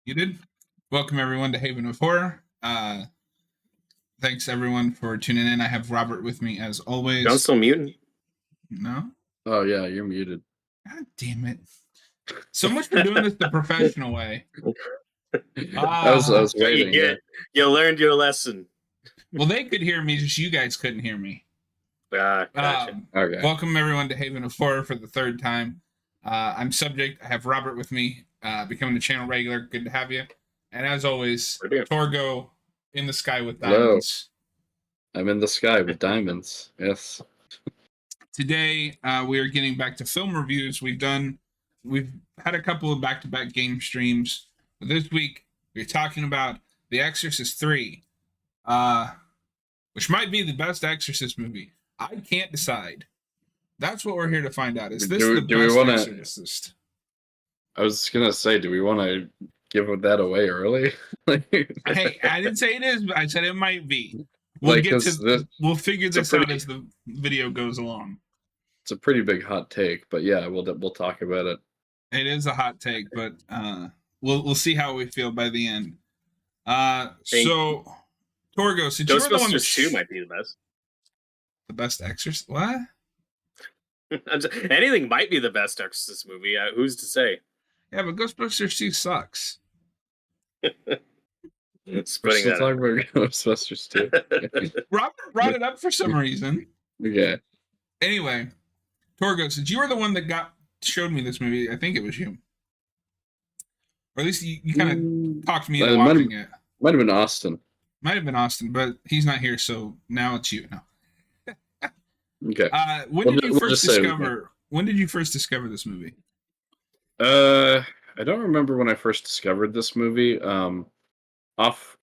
You did? Welcome everyone to Haven of Horror. Thanks everyone for tuning in. I have Robert with me as John's always. still mutant. No? Oh yeah, you're muted. God damn it. So much for doing this the professional way. I was What you waiting. get. You learned your lesson. Well, they could hear me, just you guys couldn't hear me. Gotcha. Okay. Welcome everyone to Haven of Horror for the third time. I'm Subject. I have Robert with me, becoming a channel regular. Good to have you. And as always, Torgo in the sky with diamonds. Hello. I'm in the sky with diamonds. Yes. Today, we are getting back to film reviews. We've had a couple of back-to-back game streams. But this week, we're talking about The Exorcist 3, which might be the best Exorcist movie. I can't decide. That's what we're here to find out. Is this the best Exorcist? I was gonna say, do we want to give that away early? Hey, I didn't say it is, but I said it might be. We'll figure this out as the video goes along. It's a pretty big hot take, but yeah, we'll talk about it. It is a hot take, but we'll see how we feel by the end. So Torgo, since you were the one that 2 might be the best. The best Exorcist? What? Anything might be the best Exorcist movie. Who's to say? Yeah, but Ghostbusters 2 sucks. We're still talking about Ghostbusters 2. Robert brought it up for some reason. Okay. Anyway, Torgo, since you were the one that showed me this movie, I think it was you. Or at least you kind of talked me into watching it. Might have been Austin. Might have been Austin, but he's not here, so now it's you. No. Okay. When did you first discover this movie? I don't remember when I first discovered this movie. Off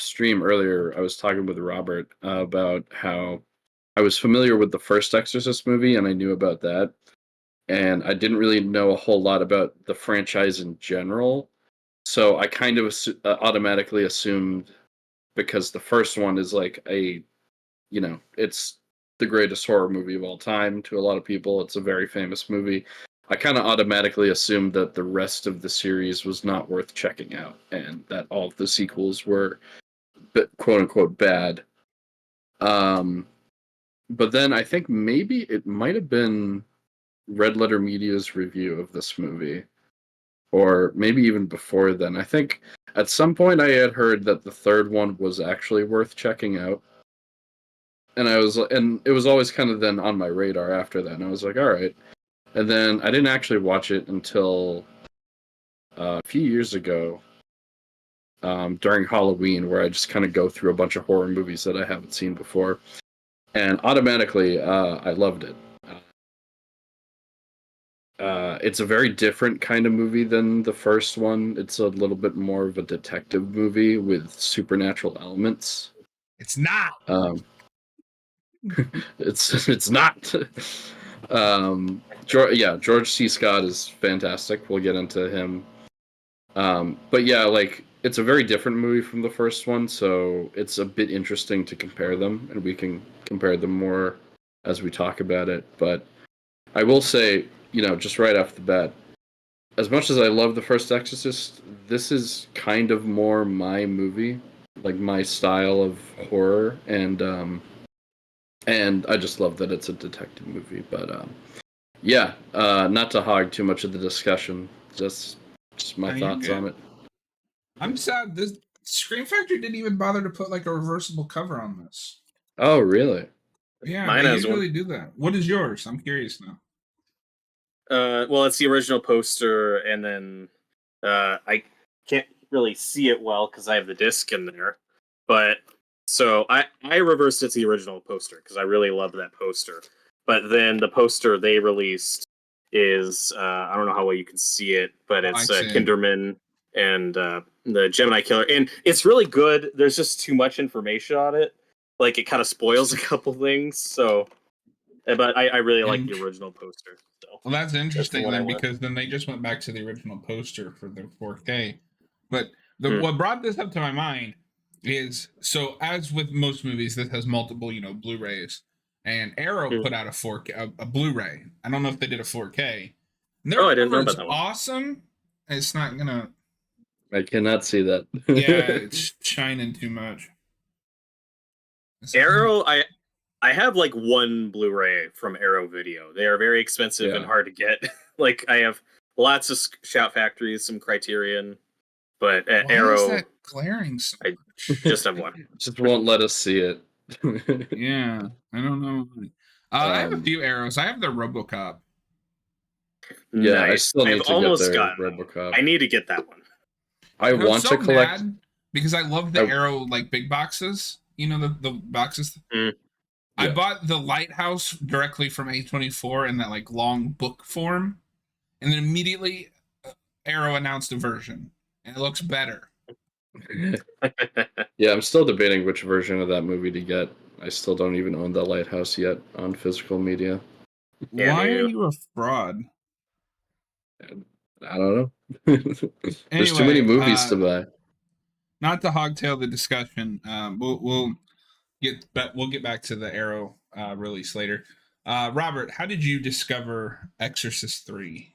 stream earlier, I was talking with Robert about how I was familiar with the first Exorcist movie, and I knew about that, and I didn't really know a whole lot about the franchise in general. So I kind of automatically assumed, because the first one is like it's the greatest horror movie of all time to a lot of people. It's a very famous movie. I kind of automatically assumed that the rest of the series was not worth checking out, and that all of the sequels were, quote unquote, bad. But then I think maybe it might have been Red Letter Media's review of this movie, or maybe even before then. I think at some point I had heard that the third one was actually worth checking out. And it was always kind of then on my radar after that. And I was like, all right. And then I didn't actually watch it until a few years ago, during Halloween, where I just kind of go through a bunch of horror movies that I haven't seen before. And automatically, I loved it. It's a very different kind of movie than the first one. It's a little bit more of a detective movie with supernatural elements. It's not. It's not. George C. Scott is fantastic. We'll get into him. But yeah, it's a very different movie from the first one, so it's a bit interesting to compare them, and we can compare them more as we talk about it. But I will say, just right off the bat, as much as I love the first Exorcist, this is kind of more my movie, like my style of horror, and I just love that it's a detective movie. But not to hog too much of the discussion, just my thoughts on it. I'm sad. This Scream Factory didn't even bother to put a reversible cover on this. Oh, really? Yeah, they usually do that. What is yours? I'm curious now. Well, it's the original poster, and then I can't really see it well because I have the disc in there. But so I reversed it to the original poster because I really love that poster. But then the poster they released is I don't know how well you can see it, but it's Kinderman and the Gemini Killer, and it's really good. There's just too much information on it. It kind of spoils a couple things. So, but I really like the original poster. So. Well, that's interesting then, because then they just went back to the original poster for the 4K. But what brought this up to my mind is, so as with most movies, this has multiple, Blu-rays. And Arrow put out a 4K, a Blu-ray. I don't know if they did a 4K. I didn't know about that one. Awesome. It's not gonna. I cannot see that. Yeah, it's shining too much. Arrow, I have like one Blu-ray from Arrow Video. They are very expensive and hard to get. Like I have lots of Shout Factories, some Criterion, but Why Arrow. is that glaring so I much? just have one. Just won't let us see it. Yeah, I don't know. I have a few Arrows. I have the RoboCop. Yeah, Nice. I still need I've to almost get their gotten one. RoboCop. I need to get that one. I And I'm want so to collect mad because I love the Arrow like big boxes. You know the boxes. I bought the Lighthouse directly from A24 in that like long book form, and then immediately Arrow announced a version, and it looks better. Yeah, I'm still debating which version of that movie to get. I still don't even own the Lighthouse yet on physical media. Yeah, Why me are too. you a fraud? I don't know. There's too many Anyway, movies to buy. Not to hogtail the discussion. We'll get back to the Arrow release later. Robert, how did you discover Exorcist 3?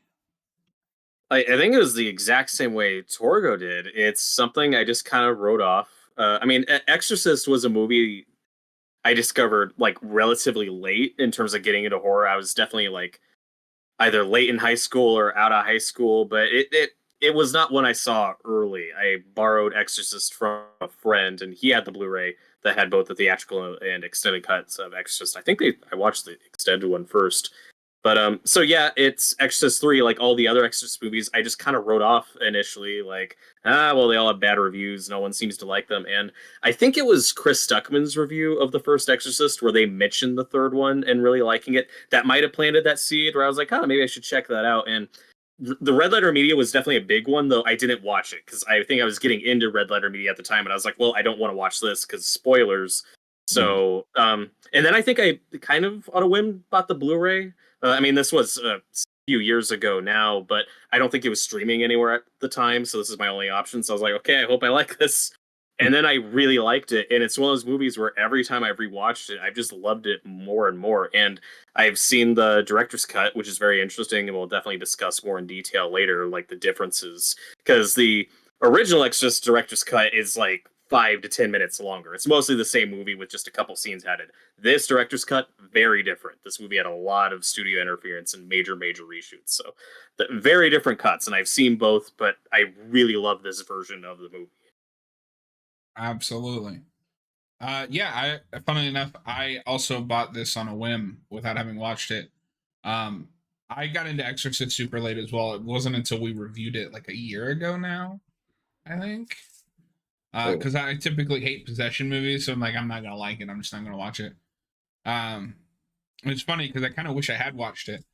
I think it was the exact same way Torgo did. It's something I just kind of wrote off. I mean, Exorcist was a movie I discovered like relatively late in terms of getting into horror. I was definitely like either late in high school or out of high school, but it was not one I saw early. I borrowed Exorcist from a friend, and he had the Blu-ray that had both the theatrical and extended cuts of Exorcist. I think I watched the extended one first. But so yeah, it's Exorcist 3, like all the other Exorcist movies, I just kind of wrote off initially, like, well, they all have bad reviews, no one seems to like them. And I think it was Chris Stuckman's review of the first Exorcist where they mentioned the third one and really liking it. That might have planted that seed where I was like, maybe I should check that out. And the Red Letter Media was definitely a big one, though I didn't watch it because I think I was getting into Red Letter Media at the time, and I was like, well, I don't want to watch this because spoilers. So, and then I think I kind of on a whim bought the Blu-ray. I mean, this was a few years ago now, but I don't think it was streaming anywhere at the time, so this is my only option. So I was like, okay, I hope I like this. And then I really liked it, and it's one of those movies where every time I've rewatched it, I've just loved it more and more. And I've seen the director's cut, which is very interesting, and we'll definitely discuss more in detail later, like the differences. Because the original Exorcist director's cut is like 5 to 10 minutes longer. It's mostly the same movie with just a couple scenes added. This director's cut, very different. This movie had a lot of studio interference and major reshoots. So very different cuts, and I've seen both, but I really love this version of the movie. Absolutely. Yeah, funnily enough, I also bought this on a whim without having watched it. I got into Exorcist super late as well. It wasn't until we reviewed it like a year ago now, I think. Because I typically hate possession movies, so I'm like, I'm not gonna like it. I'm just not gonna watch it. It's funny because I kind of wish I had watched it,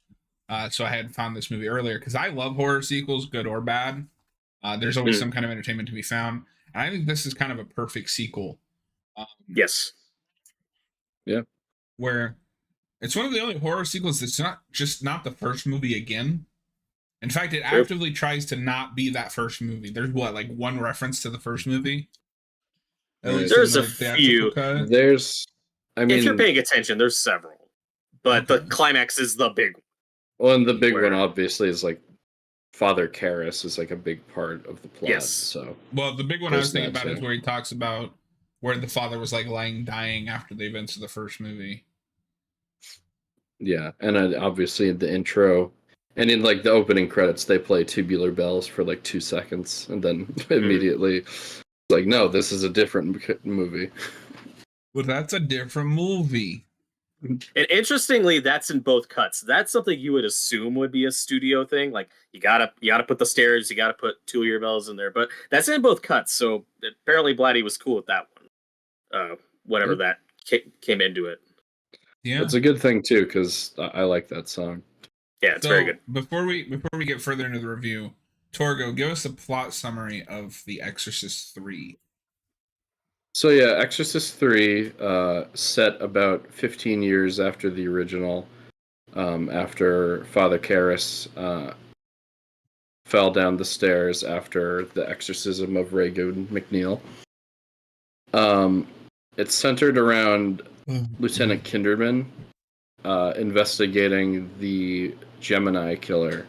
so I had found this movie earlier. Because I love horror sequels, good or bad. There's always some kind of entertainment to be found, and I think this is kind of a perfect sequel. Yes. Yeah. Where it's one of the only horror sequels that's not the first movie again. In fact, it actively tries to not be that first movie. There's like one reference to the first movie. There's a few. I mean, if you're paying attention, there's several, but the climax is the big one. Well, and the big one obviously is like Father Karras is like a big part of the plot. Yes. So well, the big one I was thinking about is where he talks about where the father was like lying dying after the events of the first movie. Yeah, and obviously in the intro and in like the opening credits, they play Tubular Bells for like 2 seconds, and then immediately like, no, this is a different movie. Well, that's a different movie. And interestingly, that's in both cuts. That's something you would assume would be a studio thing. Like you gotta put the stairs, you gotta put Tubular Bells in there, but that's in both cuts. So apparently, Blatty was cool with that one. Whatever that came into it. Yeah, it's a good thing too because I like that song. Yeah, it's very good. Before we get further into the review, Torgo, give us a plot summary of The Exorcist 3. So yeah, Exorcist 3 set about 15 years after the original, after Father Karras fell down the stairs after the exorcism of Raygood McNeil. It's centered around Lieutenant Kinderman investigating the Gemini killer,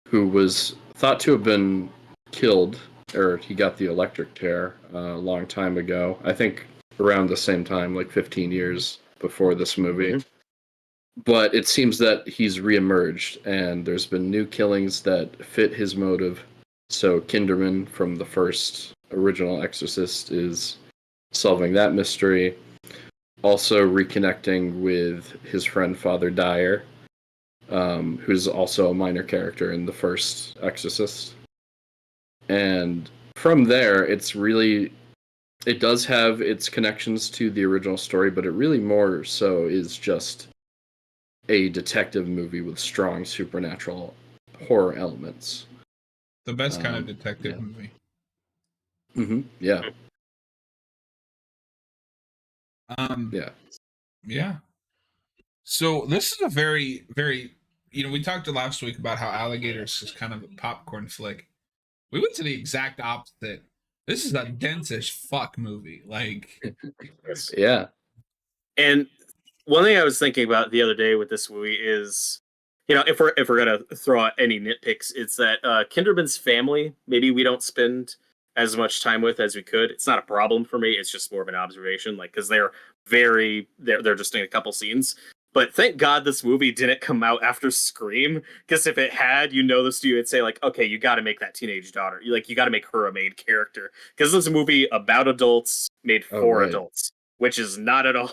who was thought to have been killed or he got the electric chair a long time ago. I think around the same time, like 15 years before this movie. Mm-hmm. But it seems that he's reemerged, and there's been new killings that fit his motive. So Kinderman from the first original Exorcist is solving that mystery. Also reconnecting with his friend Father Dyer, who's also a minor character in the first Exorcist. And from there, it does have its connections to the original story, but it really more so is just a detective movie with strong supernatural horror elements. The best kind of detective movie. Mm-hmm. Yeah. Yeah. So this is a very, very, we talked last week about how Alligators is kind of a popcorn flick. We went to the exact opposite. This is a dense as fuck movie. Like, yeah. And one thing I was thinking about the other day with this movie is, if we're gonna throw out any nitpicks, it's that Kinderman's family, maybe we don't spend as much time with as we could. It's not a problem for me. It's just more of an observation, like, because they're just in a couple scenes. But thank God this movie didn't come out after Scream, because if it had, the studio would say, like, okay, you got to make that teenage daughter. You got to make her a main character, because this is a movie about adults made for adults, which is not at all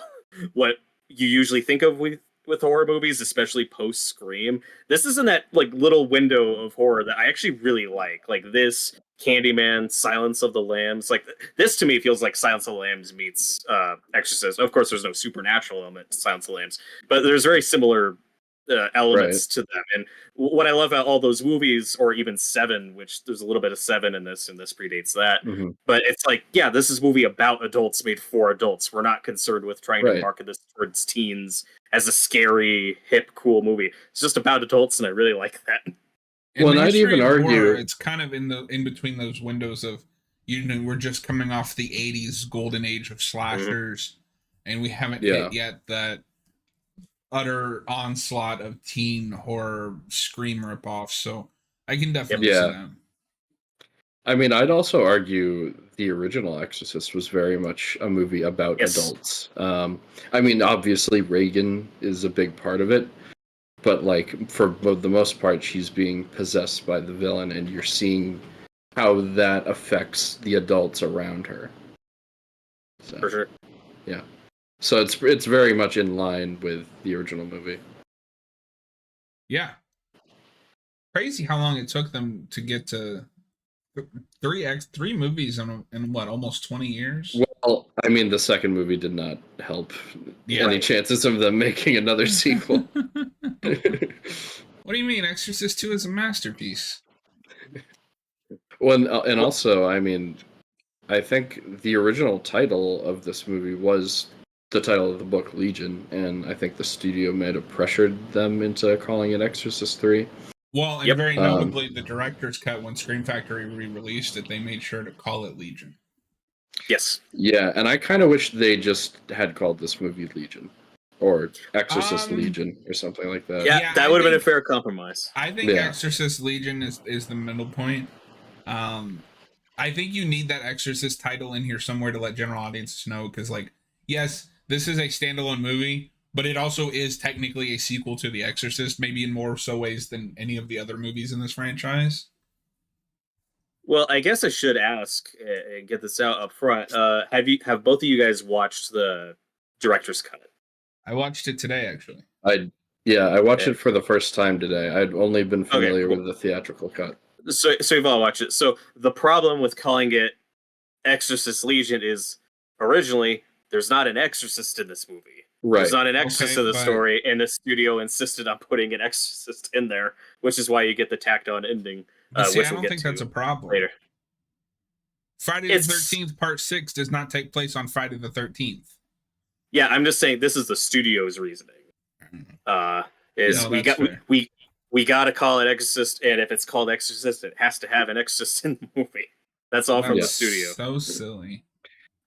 what you usually think of with horror movies, especially post Scream. This is in that little window of horror that I actually really like this, Candyman, Silence of the Lambs. This to me feels like Silence of the Lambs meets Exorcist. Of course, there's no supernatural element to Silence of the Lambs, but there's very similar elements to them. And what I love about all those movies, or even Seven, which there's a little bit of Seven in this, and this predates that. Mm-hmm. But it's this is a movie about adults made for adults. We're not concerned with trying to market this towards teens as a scary, hip, cool movie. It's just about adults, and I really like that. Well, I'd even argue it's kind of in between those windows of, we're just coming off the 80s golden age of slashers, and we haven't hit yet that utter onslaught of teen horror Scream ripoffs. So I can definitely see that. I mean, I'd also argue the original Exorcist was very much a movie about adults. I mean, obviously Reagan is a big part of it, but for the most part, she's being possessed by the villain, and you're seeing how that affects the adults around her. So, for sure. Yeah. So it's very much in line with the original movie. Yeah. Crazy how long it took them to get to three movies in what, almost 20 years? Well, I mean, the second movie did not help any chances of them making another sequel. What do you mean? Exorcist 2 is a masterpiece. Well, and also, I mean, I think the original title of this movie was the title of the book, Legion, and I think the studio might have pressured them into calling it Exorcist 3. Well, and very notably, the director's cut, when Scream Factory re-released it, they made sure to call it Legion. Yes. Yeah, and I kind of wish they just had called this movie Legion, or Exorcist Legion, or something like that. Yeah, that would have been a fair compromise. I think Exorcist Legion is the middle point. I think you need that Exorcist title in here somewhere to let general audiences know, because, yes, this is a standalone movie, but it also is technically a sequel to The Exorcist, maybe in more so ways than any of the other movies in this franchise. Well, I guess I should ask and get this out up front. Have both of you guys watched the director's cut? I watched it today, actually. I watched it for the first time today. I'd only been familiar with the theatrical cut. So you've all watched it. So the problem with calling it Exorcist Legion is, originally, there's not an exorcist in this movie. Right. There's not an exorcist in the story, and the studio insisted on putting an exorcist in there, which is why you get the tacked on ending. I don't think that's a problem. Later. Friday the 13th, Part 6 does not take place on Friday the 13th. Yeah, I'm just saying this is the studio's reasoning. We got to call it Exorcist, and if it's called Exorcist, it has to have an exorcist in the movie. That's all from the studio. So silly.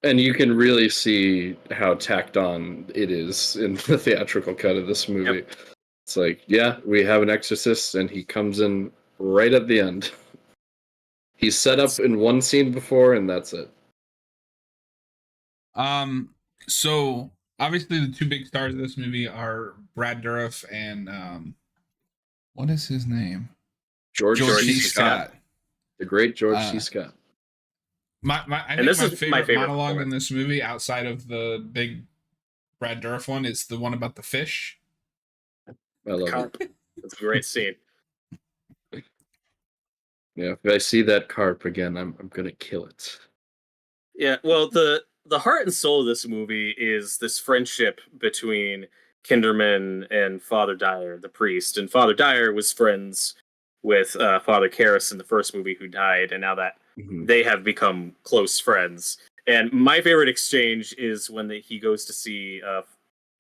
And you can really see how tacked on it is in the theatrical cut of this movie. Yep. It's we have an exorcist, and he comes in right at the end. He's set up in one scene before, and that's it. So obviously the two big stars of this movie are Brad Dourif and what is his name? George C. C. Scott. The great George C. Scott. I think my favorite monologue in this movie, outside of the big Brad Dourif one, is the one about the fish. I love it. That's a great scene. Yeah, if I see that carp again, I'm gonna kill it. Yeah, well, the heart and soul of this movie is this friendship between Kinderman and Father Dyer, the priest. And Father Dyer was friends with Father Karras in the first movie, who died, and now that they have become close friends. And my favorite exchange is when he goes to see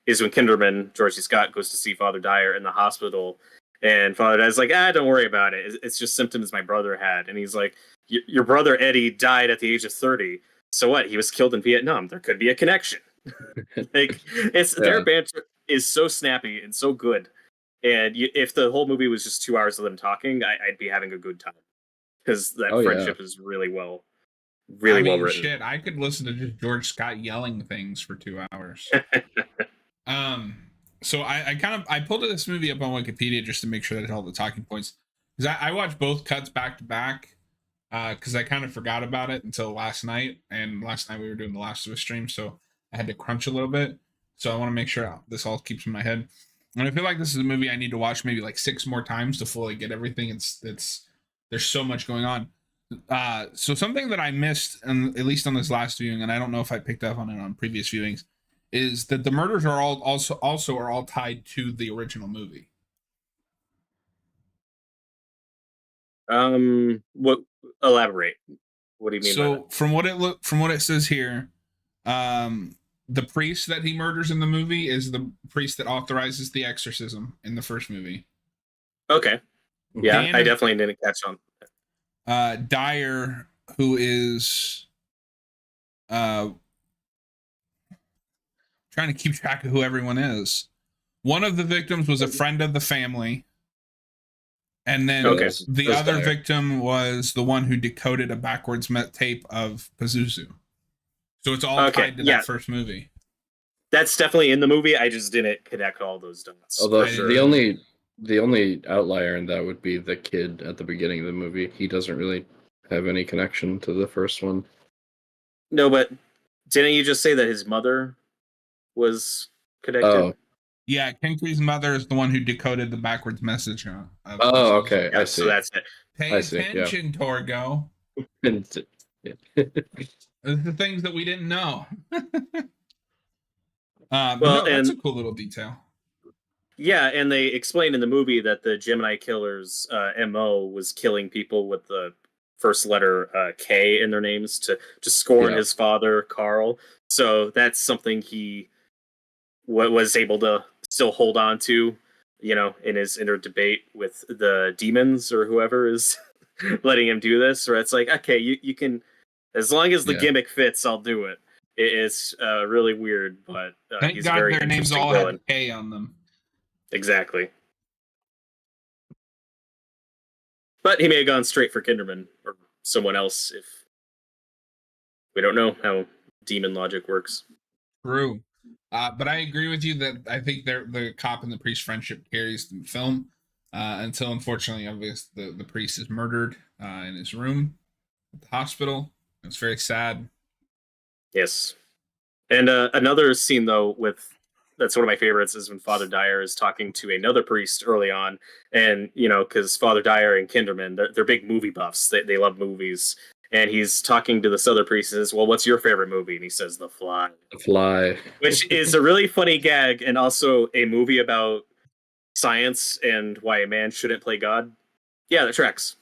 is when Kinderman, George C. Scott, goes to see Father Dyer in the hospital. And Father Dyer's like, don't worry about it. It's just symptoms my brother had. And he's like, your brother Eddie died at the age of 30. So what? He was killed in Vietnam. There could be a connection. Their banter is so snappy and so good. And if the whole movie was just 2 hours of them talking, I'd be having a good time, because that friendship is really well written. Shit, I could listen to just George Scott yelling things for 2 hours. So I pulled this movie up on Wikipedia just to make sure that it had all the talking points, because I watched both cuts back to back, because I kind of forgot about it until last night, and last night we were doing the Last of Us stream, so I had to crunch a little bit. So I want to make sure this all keeps in my head, and I feel like this is a movie I need to watch maybe like 6 more times to fully get everything. It's there's so much going on. So something that I missed, and at least on this last viewing, and I don't know if I picked up on it on previous viewings, is that the murders are all tied to the original movie. What? Elaborate. What do you mean? So from what it says here, the priest that he murders in the movie is the priest that authorizes the exorcism in the first movie. Okay. Yeah, I definitely didn't catch on. Dyer, who is trying to keep track of who everyone is. One of the victims was a friend of the family. And then the other victim was the one who decoded a backwards tape of Pazuzu. So it's all tied to that first movie. That's definitely in the movie. I just didn't connect all those dots. Although the only outlier in that would be the kid at the beginning of the movie. He doesn't really have any connection to the first one. No, but didn't you just say that his mother was connected? Oh. Yeah, Kinkley's mother is the one who decoded the backwards message. Okay. Yeah, I see. So that's it. Pay attention, Torgo. It's the things that we didn't know. That's a cool little detail. Yeah, and they explained in the movie that the Gemini killer's MO was killing people with the first letter K in their names to scorn his father, Carl. So that's something he was able to still hold on to, in his inner debate with the demons or whoever is letting him do this. Or it's like, okay, you can, as long as the gimmick fits, I'll do it. It's really weird, but thank he's God very their names all have K on them. Exactly. But he may have gone straight for Kinderman or someone else, if we don't know how demon logic works. True. But I agree with you that I think the cop and the priest friendship carries the film until, unfortunately, obviously, the priest is murdered in his room at the hospital. It's very sad. Yes. And another scene, though, that's one of my favorites, is when Father Dyer is talking to another priest early on. And, because Father Dyer and Kinderman, they're big movie buffs. They love movies. And he's talking to this other priest and says, well, what's your favorite movie? And he says, The Fly. The Fly. Which is a really funny gag, and also a movie about science and why a man shouldn't play God. Yeah, that tracks.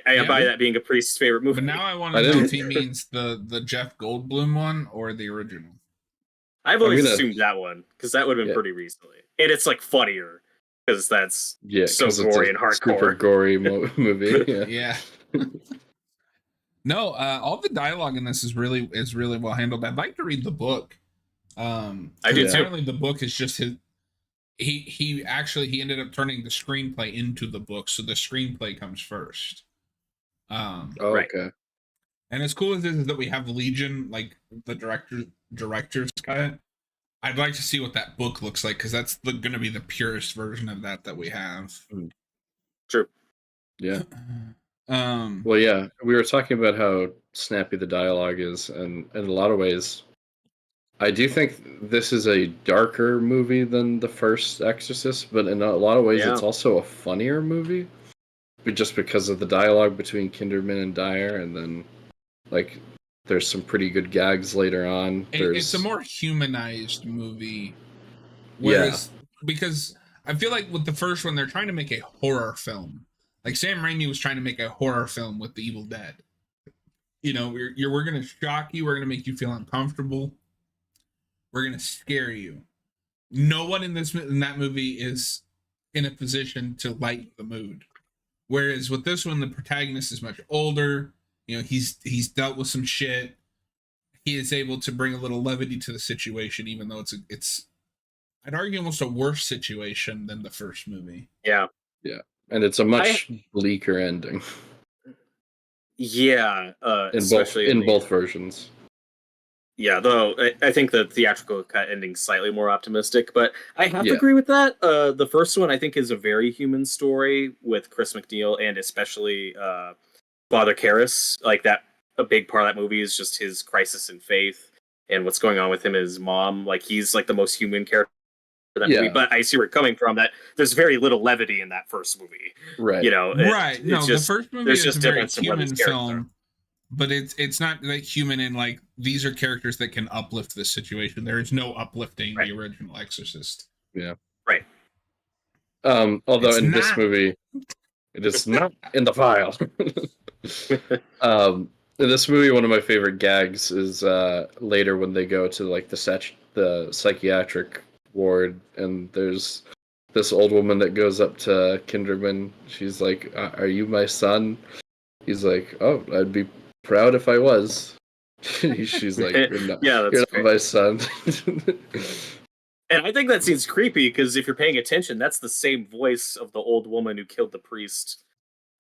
I buy that being a priest's favorite movie. But now I want to know if he means the Jeff Goldblum one or the original. I've always assumed that one, because that would have been pretty recently. And it's like funnier, because that's so gory and hardcore. Super gory movie. Yeah. No, all the dialogue in this is really well handled. I'd like to read the book. I do too. Apparently, the book is just his. He ended up turning the screenplay into the book, so the screenplay comes first. Oh, Right. okay. And as cool as it is that we have Legion, like the director's cut, I'd like to see what that book looks like, because that's going to be the purest version of that we have. True. Yeah. Um. Well, yeah, we were talking about how snappy the dialogue is, and in a lot of ways, I do think this is a darker movie than the first Exorcist, but in a lot of ways, it's also a funnier movie, but just because of the dialogue between Kinderman and Dyer, and then like there's some pretty good gags later on. It's a more humanized movie, whereas because I feel like with the first one, they're trying to make a horror film. Like Sam Raimi was trying to make a horror film with The Evil Dead. You know, we're going to shock you. We're going to make you feel uncomfortable. We're going to scare you. No one in that movie is in a position to lighten the mood. Whereas with this one, the protagonist is much older. You know, he's dealt with some shit. He is able to bring a little levity to the situation, even though it's I'd argue almost a worse situation than the first movie. Yeah. Yeah. And it's a much bleaker ending. Yeah. Especially in both versions. Yeah, though I think the theatrical cut ending slightly more optimistic, but I have to agree with that. The first one I think is a very human story with Chris McNeil and especially Father Karras. Like that, a big part of that movie is just his crisis in faith and what's going on with him and his mom. Like he's like the most human character in that movie. But I see where you're coming from. That there's very little levity in that first movie. Right. You know. Right. No, just, the first movie there's is just a very difference human film. But it's not like human in like these are characters that can uplift this situation. There is no uplifting the original Exorcist. Yeah. Right. Although in this movie, it is not in the file. In this movie, one of my favorite gags is later when they go to like the psychiatric ward, and there's this old woman that goes up to Kinderman. She's like, "Are you my son?" He's like, "Oh, I'd be proud if I was." She's like, "You're not, you're not my son." And I think that seems creepy because if you're paying attention, that's the same voice of the old woman who killed the priest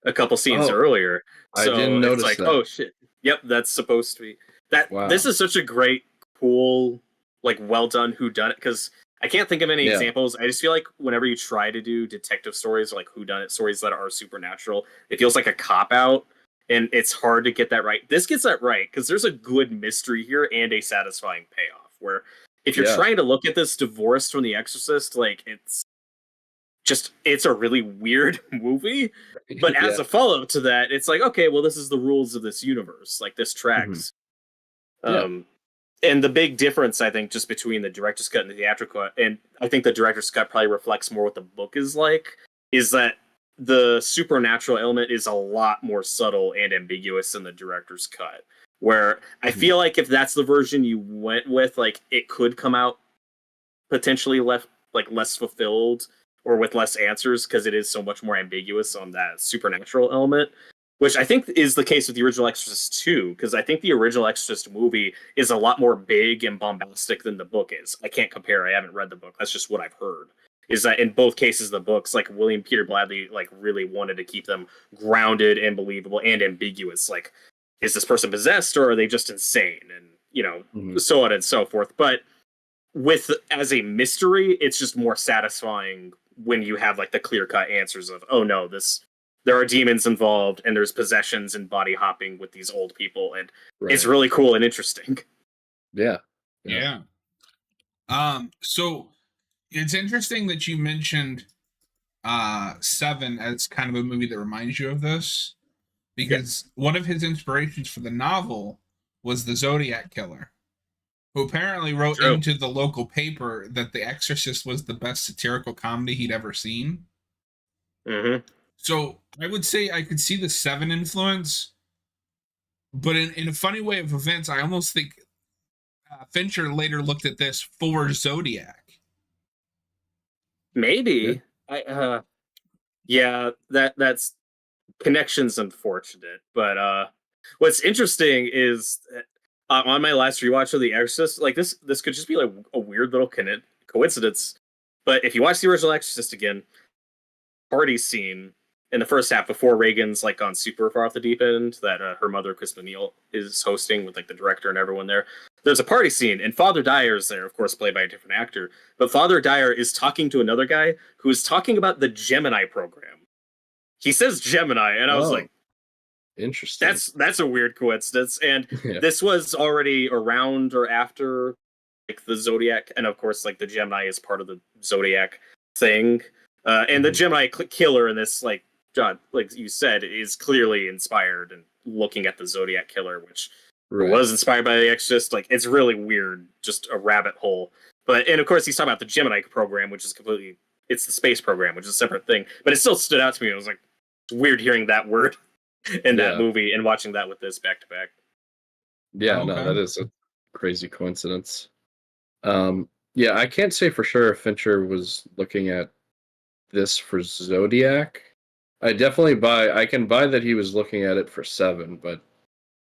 a couple scenes earlier. So I didn't notice it's like, that. oh shit. Yep, that's supposed to be that. Wow. This is such a great, cool, like well done whodunit, because I can't think of any examples. I just feel like whenever you try to do detective stories or like whodunit stories that are supernatural, it feels like a cop out, and it's hard to get that right. This gets that right because there's a good mystery here and a satisfying payoff. Where if you're trying to look at this divorced from The Exorcist, like it's a really weird movie. But as a follow-up to that, it's like, okay, well, this is the rules of this universe. Like this tracks. And the big difference, I think, just between the director's cut and the theatrical cut, and I think the director's cut probably reflects more what the book is like, is that the supernatural element is a lot more subtle and ambiguous in the director's cut. Where I feel like if that's the version you went with, like it could come out potentially less fulfilled or with less answers because it is so much more ambiguous on that supernatural element, which I think is the case with the original Exorcist 2, because I think the original Exorcist movie is a lot more big and bombastic than the book is. I can't compare. I haven't read the book. That's just what I've heard. Is that in both cases, the books, like William Peter Blatty, like really wanted to keep them grounded and believable and ambiguous. Like, is this person possessed or are they just insane? And, you know, so on and so forth. But as a mystery, it's just more satisfying when you have like the clear-cut answers of, oh no, there are demons involved and there's possessions and body hopping with these old people, and it's really cool and interesting. Yeah. So it's interesting that you mentioned Seven as kind of a movie that reminds you of this, because one of his inspirations for the novel was the Zodiac Killer, who apparently wrote into the local paper that The Exorcist was the best satirical comedy he'd ever seen. So I would say I could see the Seven influence, but in a funny way of events, I almost think Fincher later looked at this for Zodiac. Maybe. That's connection's unfortunate, but what's interesting is on my last rewatch of The Exorcist, like this could just be like a weird little coincidence, but if you watch the original Exorcist again, party scene in the first half, before Reagan's like gone super far off the deep end, that her mother, Kristen Neal, is hosting with like the director and everyone there. There's a party scene, and Father Dyer's there, of course, played by a different actor. But Father Dyer is talking to another guy who is talking about the Gemini program. He says Gemini, and I was like, interesting. That's a weird coincidence. And this was already around or after like the Zodiac, and of course, like the Gemini is part of the Zodiac thing. And the Gemini killer in this, like John, like you said, is clearly inspired and looking at the Zodiac killer, which was inspired by the Exorcist. Like, it's really weird, just a rabbit hole. And of course, he's talking about the Gemini program, which is it's the space program, which is a separate thing. But it still stood out to me. It was like, it's weird hearing that word in that movie and watching that with this back to back. Yeah, no, that is a crazy coincidence. Yeah, I can't say for sure if Fincher was looking at this for Zodiac. I can buy that he was looking at it for 7, but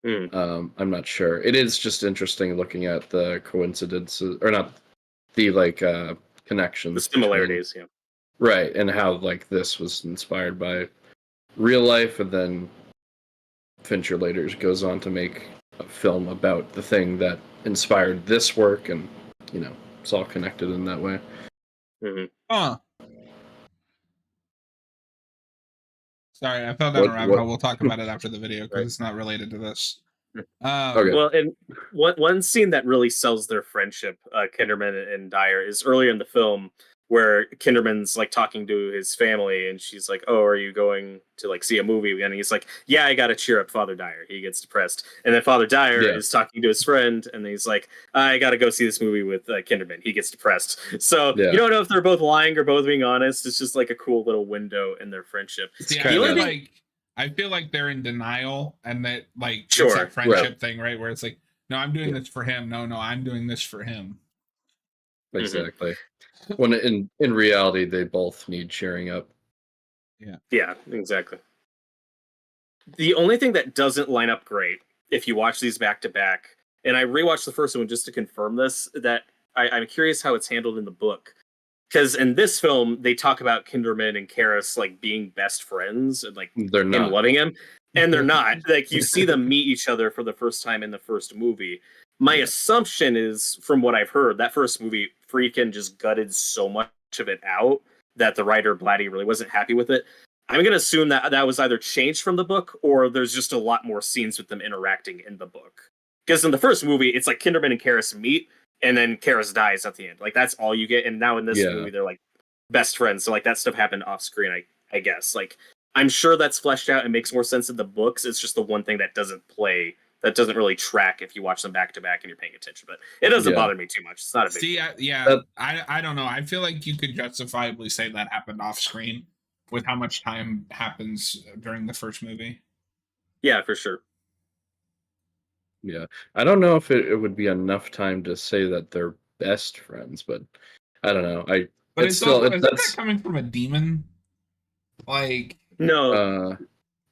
I'm not sure. It is just interesting looking at the coincidences, or not the connections, the similarities, right, and how like this was inspired by real life, and then Fincher later goes on to make a film about the thing that inspired this work, and it's all connected in that way. Sorry, I fell down a rabbit hole. We'll talk about it after the video because it's not related to this. Okay. Well, and one scene that really sells their friendship, Kinderman and Dyer, is earlier in the film where Kinderman's like talking to his family, and she's like, "Oh, are you going to like see a movie?" And he's like, "Yeah, I got to cheer up Father Dyer. He gets depressed." And then Father Dyer is talking to his friend, and he's like, "I got to go see this movie with Kinderman. He gets depressed." So you don't know if they're both lying or both being honest. It's just like a cool little window in their friendship. I feel like they're in denial, and that like it's that friendship thing, right? Where it's like, "No, I'm doing this for him. No, I'm doing this for him." Exactly. When in reality, they both need cheering up. Yeah, exactly. The only thing that doesn't line up great, if you watch these back to back, and I rewatched the first one just to confirm this, that I'm curious how it's handled in the book. Because in this film, they talk about Kinderman and Karras like being best friends and like they're not loving him, and they're not. Like, you see them meet each other for the first time in the first movie. My assumption is, from what I've heard, that first movie freaking just gutted so much of it out that the writer Blatty really wasn't happy with it. I'm going to assume that was either changed from the book, or there's just a lot more scenes with them interacting in the book. Because in the first movie, it's like Kinderman and Karras meet, and then Karras dies at the end. Like, that's all you get. And now in this movie, they're like best friends. So like that stuff happened off screen, I guess. Like, I'm sure that's fleshed out and makes more sense in the books. It's just the one thing that doesn't really track if you watch them back to back and you're paying attention. But it doesn't bother me too much. It's not a big deal. I don't know. I feel like you could justifiably say that happened off screen with how much time happens during the first movie. Yeah, for sure. Yeah, I don't know if it would be enough time to say that they're best friends, but I don't know. But is that coming from a demon? Like, no,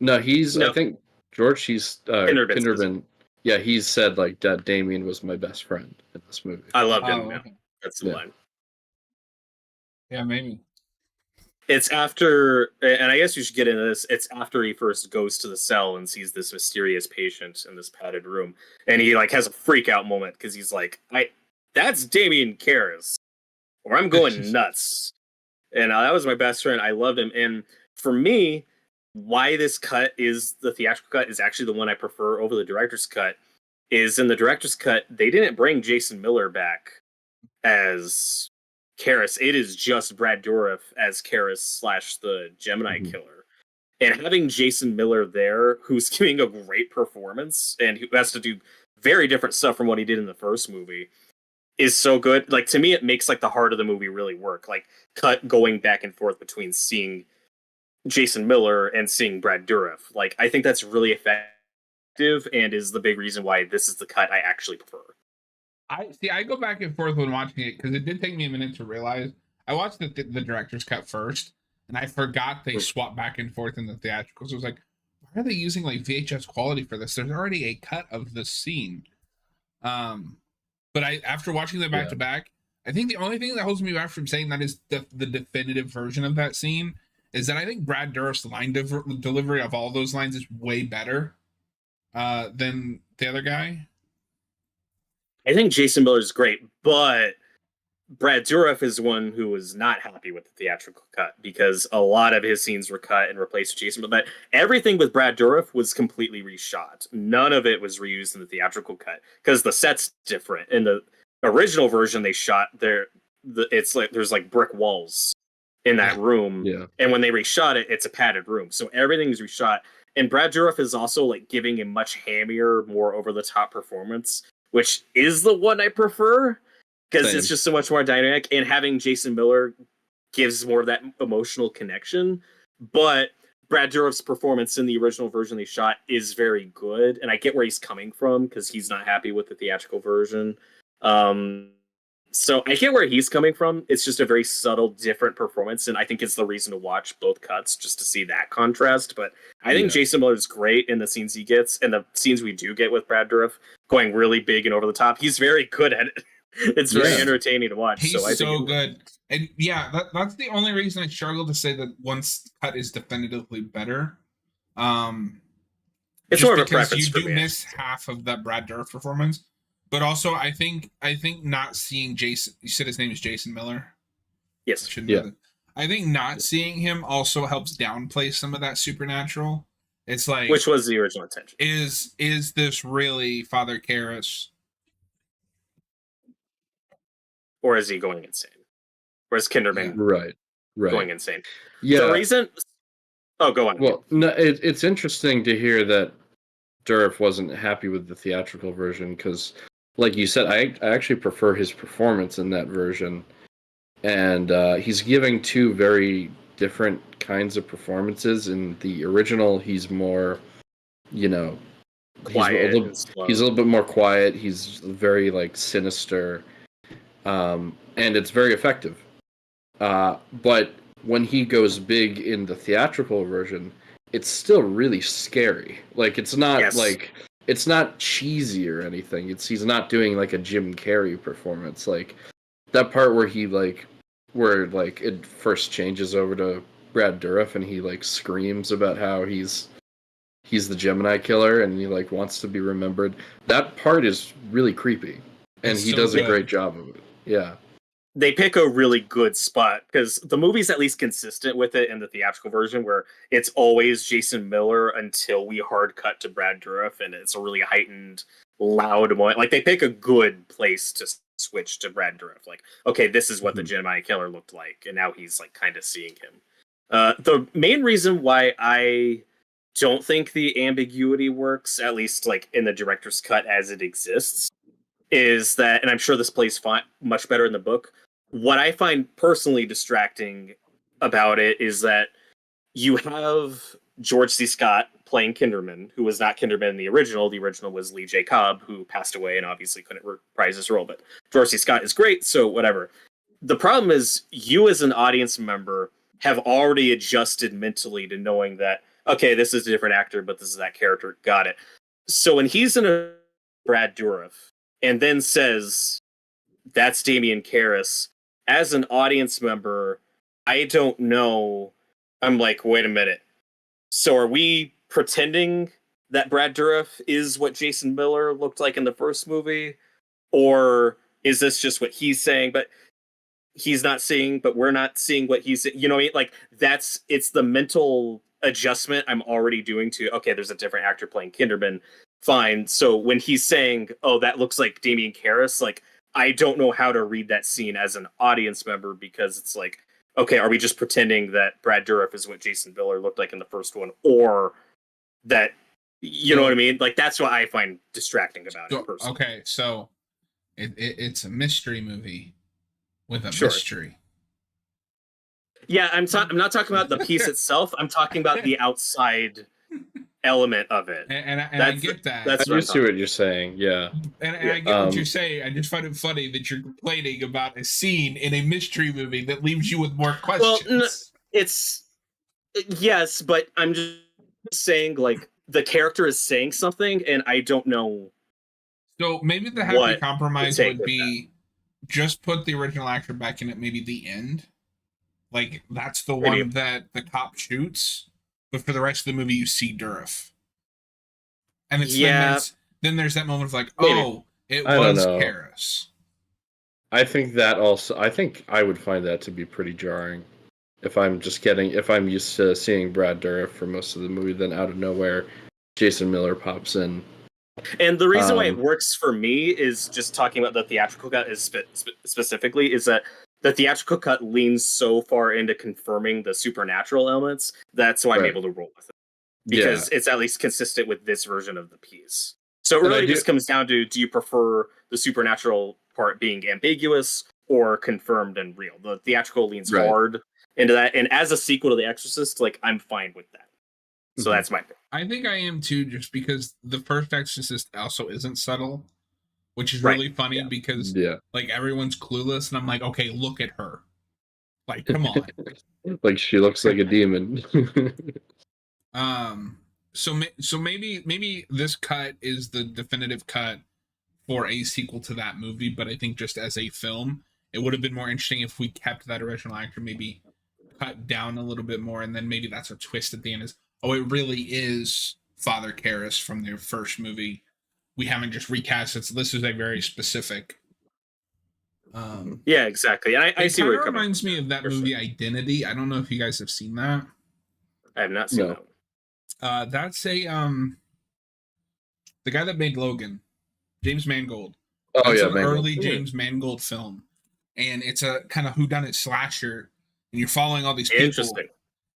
he's. No. I think George. He's Kinderman. Yeah, he's said like that. Damien was my best friend in this movie. I loved him. Okay. That's the line. Yeah, maybe. It's after, and I guess you should get into this. It's after he first goes to the cell and sees this mysterious patient in this padded room, and he like has a freak out moment because he's like, "That's Damien Karras, or I'm going nuts." And that was my best friend. I loved him. And for me, why this cut is the theatrical cut is actually the one I prefer over the director's cut. Is in the director's cut, they didn't bring Jason Miller back as Karras. It is just Brad Dourif as Karras / the Gemini killer. And having Jason Miller there, who's giving a great performance and who has to do very different stuff from what he did in the first movie, is so good. Like, to me, it makes like the heart of the movie really work. Like, cut going back and forth between seeing Jason Miller and seeing Brad Dourif. Like, I think that's really effective and is the big reason why this is the cut I actually prefer. I go back and forth when watching it because it did take me a minute to realize. I watched the director's cut first, and I forgot they swapped back and forth in the theatricals. I was like, why are they using like VHS quality for this? There's already a cut of this scene. But after watching them back to back, I think the only thing that holds me back from saying that is the definitive version of that scene is that I think Brad Dourif's line delivery of all those lines is way better than the other guy. I think Jason Miller is great, but Brad Dourif is one who was not happy with the theatrical cut because a lot of his scenes were cut and replaced with Jason. But everything with Brad Dourif was completely reshot. None of it was reused in the theatrical cut because the set's different. In the original version, they shot it's like there's like brick walls in that room, and when they reshot it, it's a padded room, so everything's reshot. And Brad Dourif is also like giving a much hammier, more over the top performance, which is the one I prefer. Because it's just so much more dynamic, and having Jason Miller gives more of that emotional connection. But Brad Dourif's performance in the original version they shot is very good, and I get where he's coming from because he's not happy with the theatrical version. So I get where he's coming from. It's just a very subtle, different performance, and I think it's the reason to watch both cuts, just to see that contrast. But I think Jason Miller's great in the scenes he gets, and the scenes we do get with Brad Dourif going really big and over the top. He's very good at it. It's very entertaining to watch. He's so good. And that's the only reason I struggle to say that one cut is definitively better. It's more of a preference for me. You do miss half of that Brad Dourif performance. But also I think not seeing Jason, you said his name is Jason Miller? Yes. I think not seeing him also helps downplay some of that supernatural. It's like, which was the original intention. Is this really Father Karras? Or is he going insane? Or is Kinderman going insane? Yeah. The reason... Oh, go on. Well, no, it's interesting to hear that Dourif wasn't happy with the theatrical version because, like you said, I actually prefer his performance in that version. And he's giving two very different kinds of performances. In the original, he's more, quiet. He's a little bit more quiet. He's very, sinister. And it's very effective. But when he goes big in the theatrical version, it's still really scary. It's not it's not cheesy or anything. He's not doing a Jim Carrey performance. That part where it first changes over to Brad Dourif and he screams about how he's the Gemini killer and he wants to be remembered. That part is really creepy. And he does a great job of it. Yeah. They pick a really good spot because the movie's at least consistent with it in the theatrical version where it's always Jason Miller until we hard cut to Brad Dourif and it's a really heightened, loud moment. They pick a good place to switch to Brad Dourif. Okay, this is what the Gemini killer looked like, and now he's kind of seeing him. The main reason why I don't think the ambiguity works, at least in the director's cut as it exists, is that, and I'm sure this plays much better in the book, what I find personally distracting about it is that you have George C. Scott playing Kinderman, who was not Kinderman in the original. The original was Lee J. Cobb, who passed away and obviously couldn't reprise his role. But George C. Scott is great, so whatever. The problem is, you as an audience member have already adjusted mentally to knowing that, okay, this is a different actor, but this is that character. Got it. So when he's in a Brad Dourif, and then says, that's Damian Karras, as an audience member, I don't know. I'm wait a minute. So are we pretending that Brad Dourif is what Jason Miller looked like in the first movie? Or is this just what he's saying, but he's not seeing, but we're not seeing what he's saying? You know what I mean? It's the mental adjustment I'm already doing to, okay, there's a different actor playing Kinderman. Fine. So when he's saying, oh, that looks like Damian Karras, I don't know how to read that scene as an audience member because it's okay, are we just pretending that Brad Dourif is what Jason Miller looked like in the first one? Or that, you know what I mean? That's what I find distracting about it personally. Okay, so it's a mystery movie with a mystery. Yeah, I'm not talking about the piece itself. I'm talking about the outside element of it, and I get that. I do see what you're saying. Yeah, and I get what you're saying. I just find it funny that you're complaining about a scene in a mystery movie that leaves you with more questions. Well, it's yes, but I'm just saying the character is saying something, and I don't know. So maybe the happy compromise would be just put the original actor back in at maybe the end, Like that's the Maybe. one that the cop shoots, but for the rest of the movie you see Durf. And it's Yeah, then there's that moment of like, maybe. oh, it I don't was know. Karis. I think I would find that to be pretty jarring. If I'm used to seeing Brad Dourif for most of the movie, then out of nowhere, Jason Miller pops in. And the reason why it works for me is just talking about the theatrical cut is specifically is that the theatrical cut leans so far into confirming the supernatural elements. That's why I'm able to roll with it because it's at least consistent with this version of the piece. So it really just comes down to, do you prefer the supernatural part being ambiguous or confirmed and real? The theatrical leans hard into that. And as a sequel to The Exorcist, like, I'm fine with that. So that's my pick. I think I am too, just because the first Exorcist also isn't subtle, which is really funny because like everyone's clueless, and I'm like, okay, look at her, like, come on, like she looks like a demon. So maybe this cut is the definitive cut for a sequel to that movie, but I think just as a film, it would have been more interesting if we kept that original actor, maybe cut down a little bit more, and then maybe that's a twist at the end is, oh, it really is Father Karras from their first movie. We haven't just recast it, so this is a very specific. Yeah, exactly. And I see where it reminds me of that movie Identity. I don't know if you guys have seen that. I have not seen that one. That's a the guy that made Logan, James Mangold. Oh, that's yeah, an Mangold. early James Mangold film, and it's a kind of whodunit slasher, and you're following all these people. Interesting.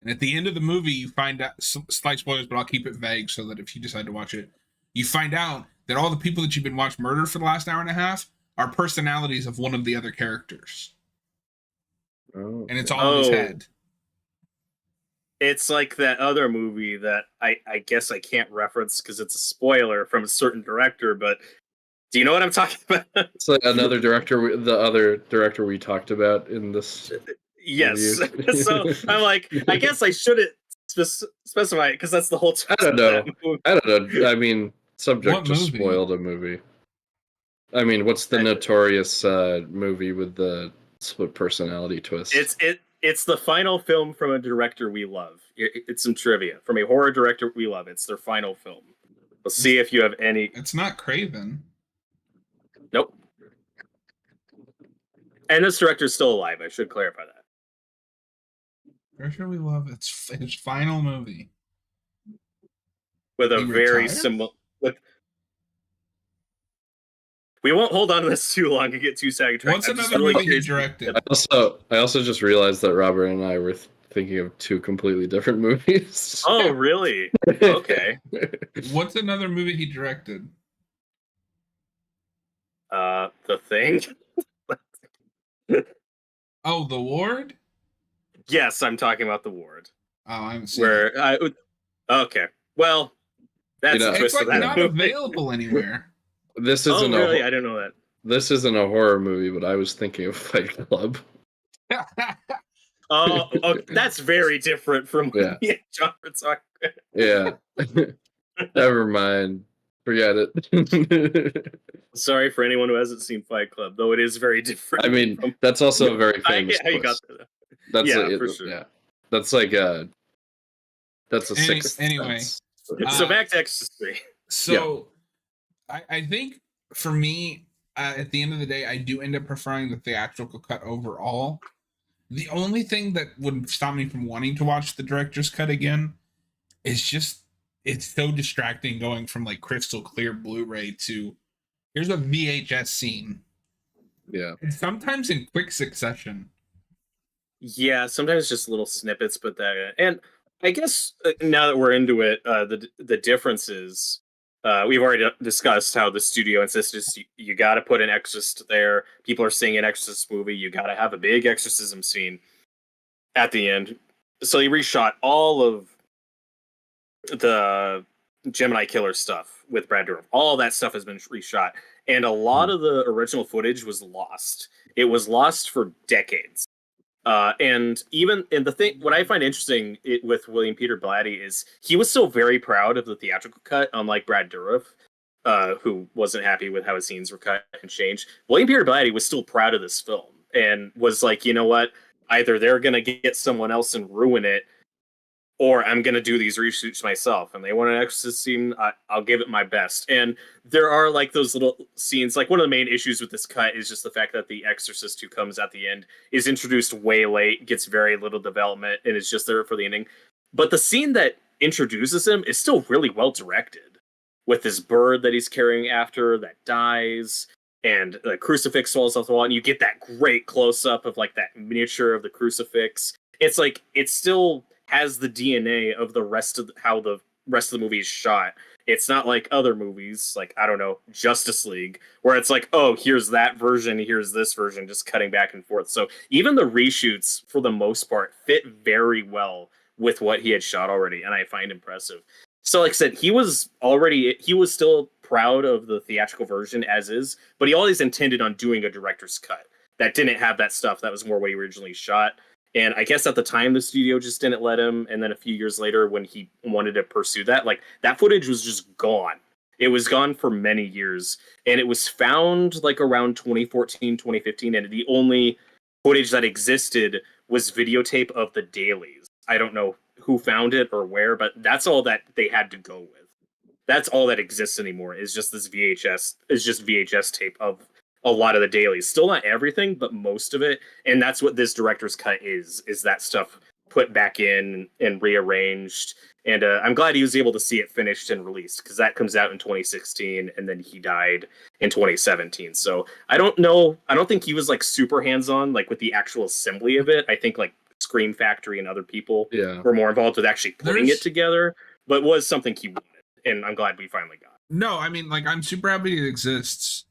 And at the end of the movie, you find out, slight spoilers, but I'll keep it vague so that if you decide to watch it, you find out that all the people that you've been watching murder for the last hour and a half are personalities of one of the other characters. Oh. And it's all in his head. It's like that other movie that I guess I can't reference because it's a spoiler from a certain director, but do you know what I'm talking about? It's like another director, the other director we talked about in this. Yes. So I'm like, I guess I shouldn't specify it because that's the whole time. I don't know. I mean, subject to spoiled a movie. I mean, what's the notorious movie with the split personality twist? It's the final film from a director we love. It's some trivia from a horror director we love. It's their final film. We'll see if you have any. It's not Craven. Nope. And this director's still alive. I should clarify that. Director we love. It's his final movie. With a very similar. We won't hold on to this too long and get too sidetracked. What's another movie he directed? I also just realized that Robert and I were thinking of two completely different movies. Oh, really? Okay. What's another movie he directed? The Thing. Oh, The Ward? Yes, I'm talking about The Ward. Oh, I haven't seen it. Okay. Well, that's a twist it's of like that not movie. Available anywhere. This isn't really? I didn't know that. This isn't a horror movie, but I was thinking of Fight Club. Oh, that's very different from what me and John were talking about. Yeah. Never mind. Forget it. Sorry for anyone who hasn't seen Fight Club, though it is very different. I mean, that's also a very famous. I get how you got that. That's for sure. Yeah, that's like that's a sixth. Anyway, so back to Exorcist 3. So, I think for me, at the end of the day, I do end up preferring the theatrical cut overall. The only thing that would stop me from wanting to watch the director's cut again is just it's so distracting going from like crystal clear Blu-ray to here's a VHS scene. Yeah. And sometimes in quick succession. Yeah, sometimes just little snippets, but and I guess now that we're into it, the differences we've already discussed how the studio insisted you got to put an exorcist there. People are seeing an Exorcist movie. You got to have a big exorcism scene at the end. So he reshot all of the Gemini Killer stuff with Brad Dourif. All that stuff has been reshot, and a lot of the original footage was lost. It was lost for decades. And the thing, what I find interesting with William Peter Blatty is he was still very proud of the theatrical cut, unlike Brad Dourif, who wasn't happy with how his scenes were cut and changed. William Peter Blatty was still proud of this film and was like, you know what? either they're gonna get someone else and ruin it, or I'm gonna do these reshoots myself. And they want an Exorcist scene, I'll give it my best. And there are like those little scenes. Like one of the main issues with this cut is just the fact that the Exorcist who comes at the end is introduced way late, gets very little development, and is just there for the ending. But the scene that introduces him is still really well directed, with this bird that he's carrying after that dies, and the crucifix falls off the wall, and you get that great close up of like that miniature of the crucifix. It's like it still has the DNA of the rest of how the rest of the movie is shot. It's not like other movies, like, I don't know, Justice League, where it's like, oh, here's that version, here's this version, just cutting back and forth. So even the reshoots, for the most part, fit very well with what he had shot already, and I find impressive. So like I said, he was still proud of the theatrical version as is, but he always intended on doing a director's cut that didn't have that stuff. That was more what he originally shot. And I guess at the time the studio just didn't let him. And then a few years later, when he wanted to pursue that, like that footage was just gone. It was gone for many years. And it was found like around 2014, 2015. And the only footage that existed was videotape of the dailies. I don't know who found it or where, but that's all that they had to go with. That's all that exists anymore, is just this VHS tape of a lot of the dailies. Still not everything, but most of it. And that's what this director's cut is that stuff put back in and rearranged. And I'm glad he was able to see it finished and released, because that comes out in 2016, and then he died in 2017. So I don't think he was like super hands-on like with the actual assembly of it. I think like Scream Factory and other people were more involved with actually putting it together, but it was something he wanted, and I'm glad we finally got it. No, I mean, like, I'm super happy it exists.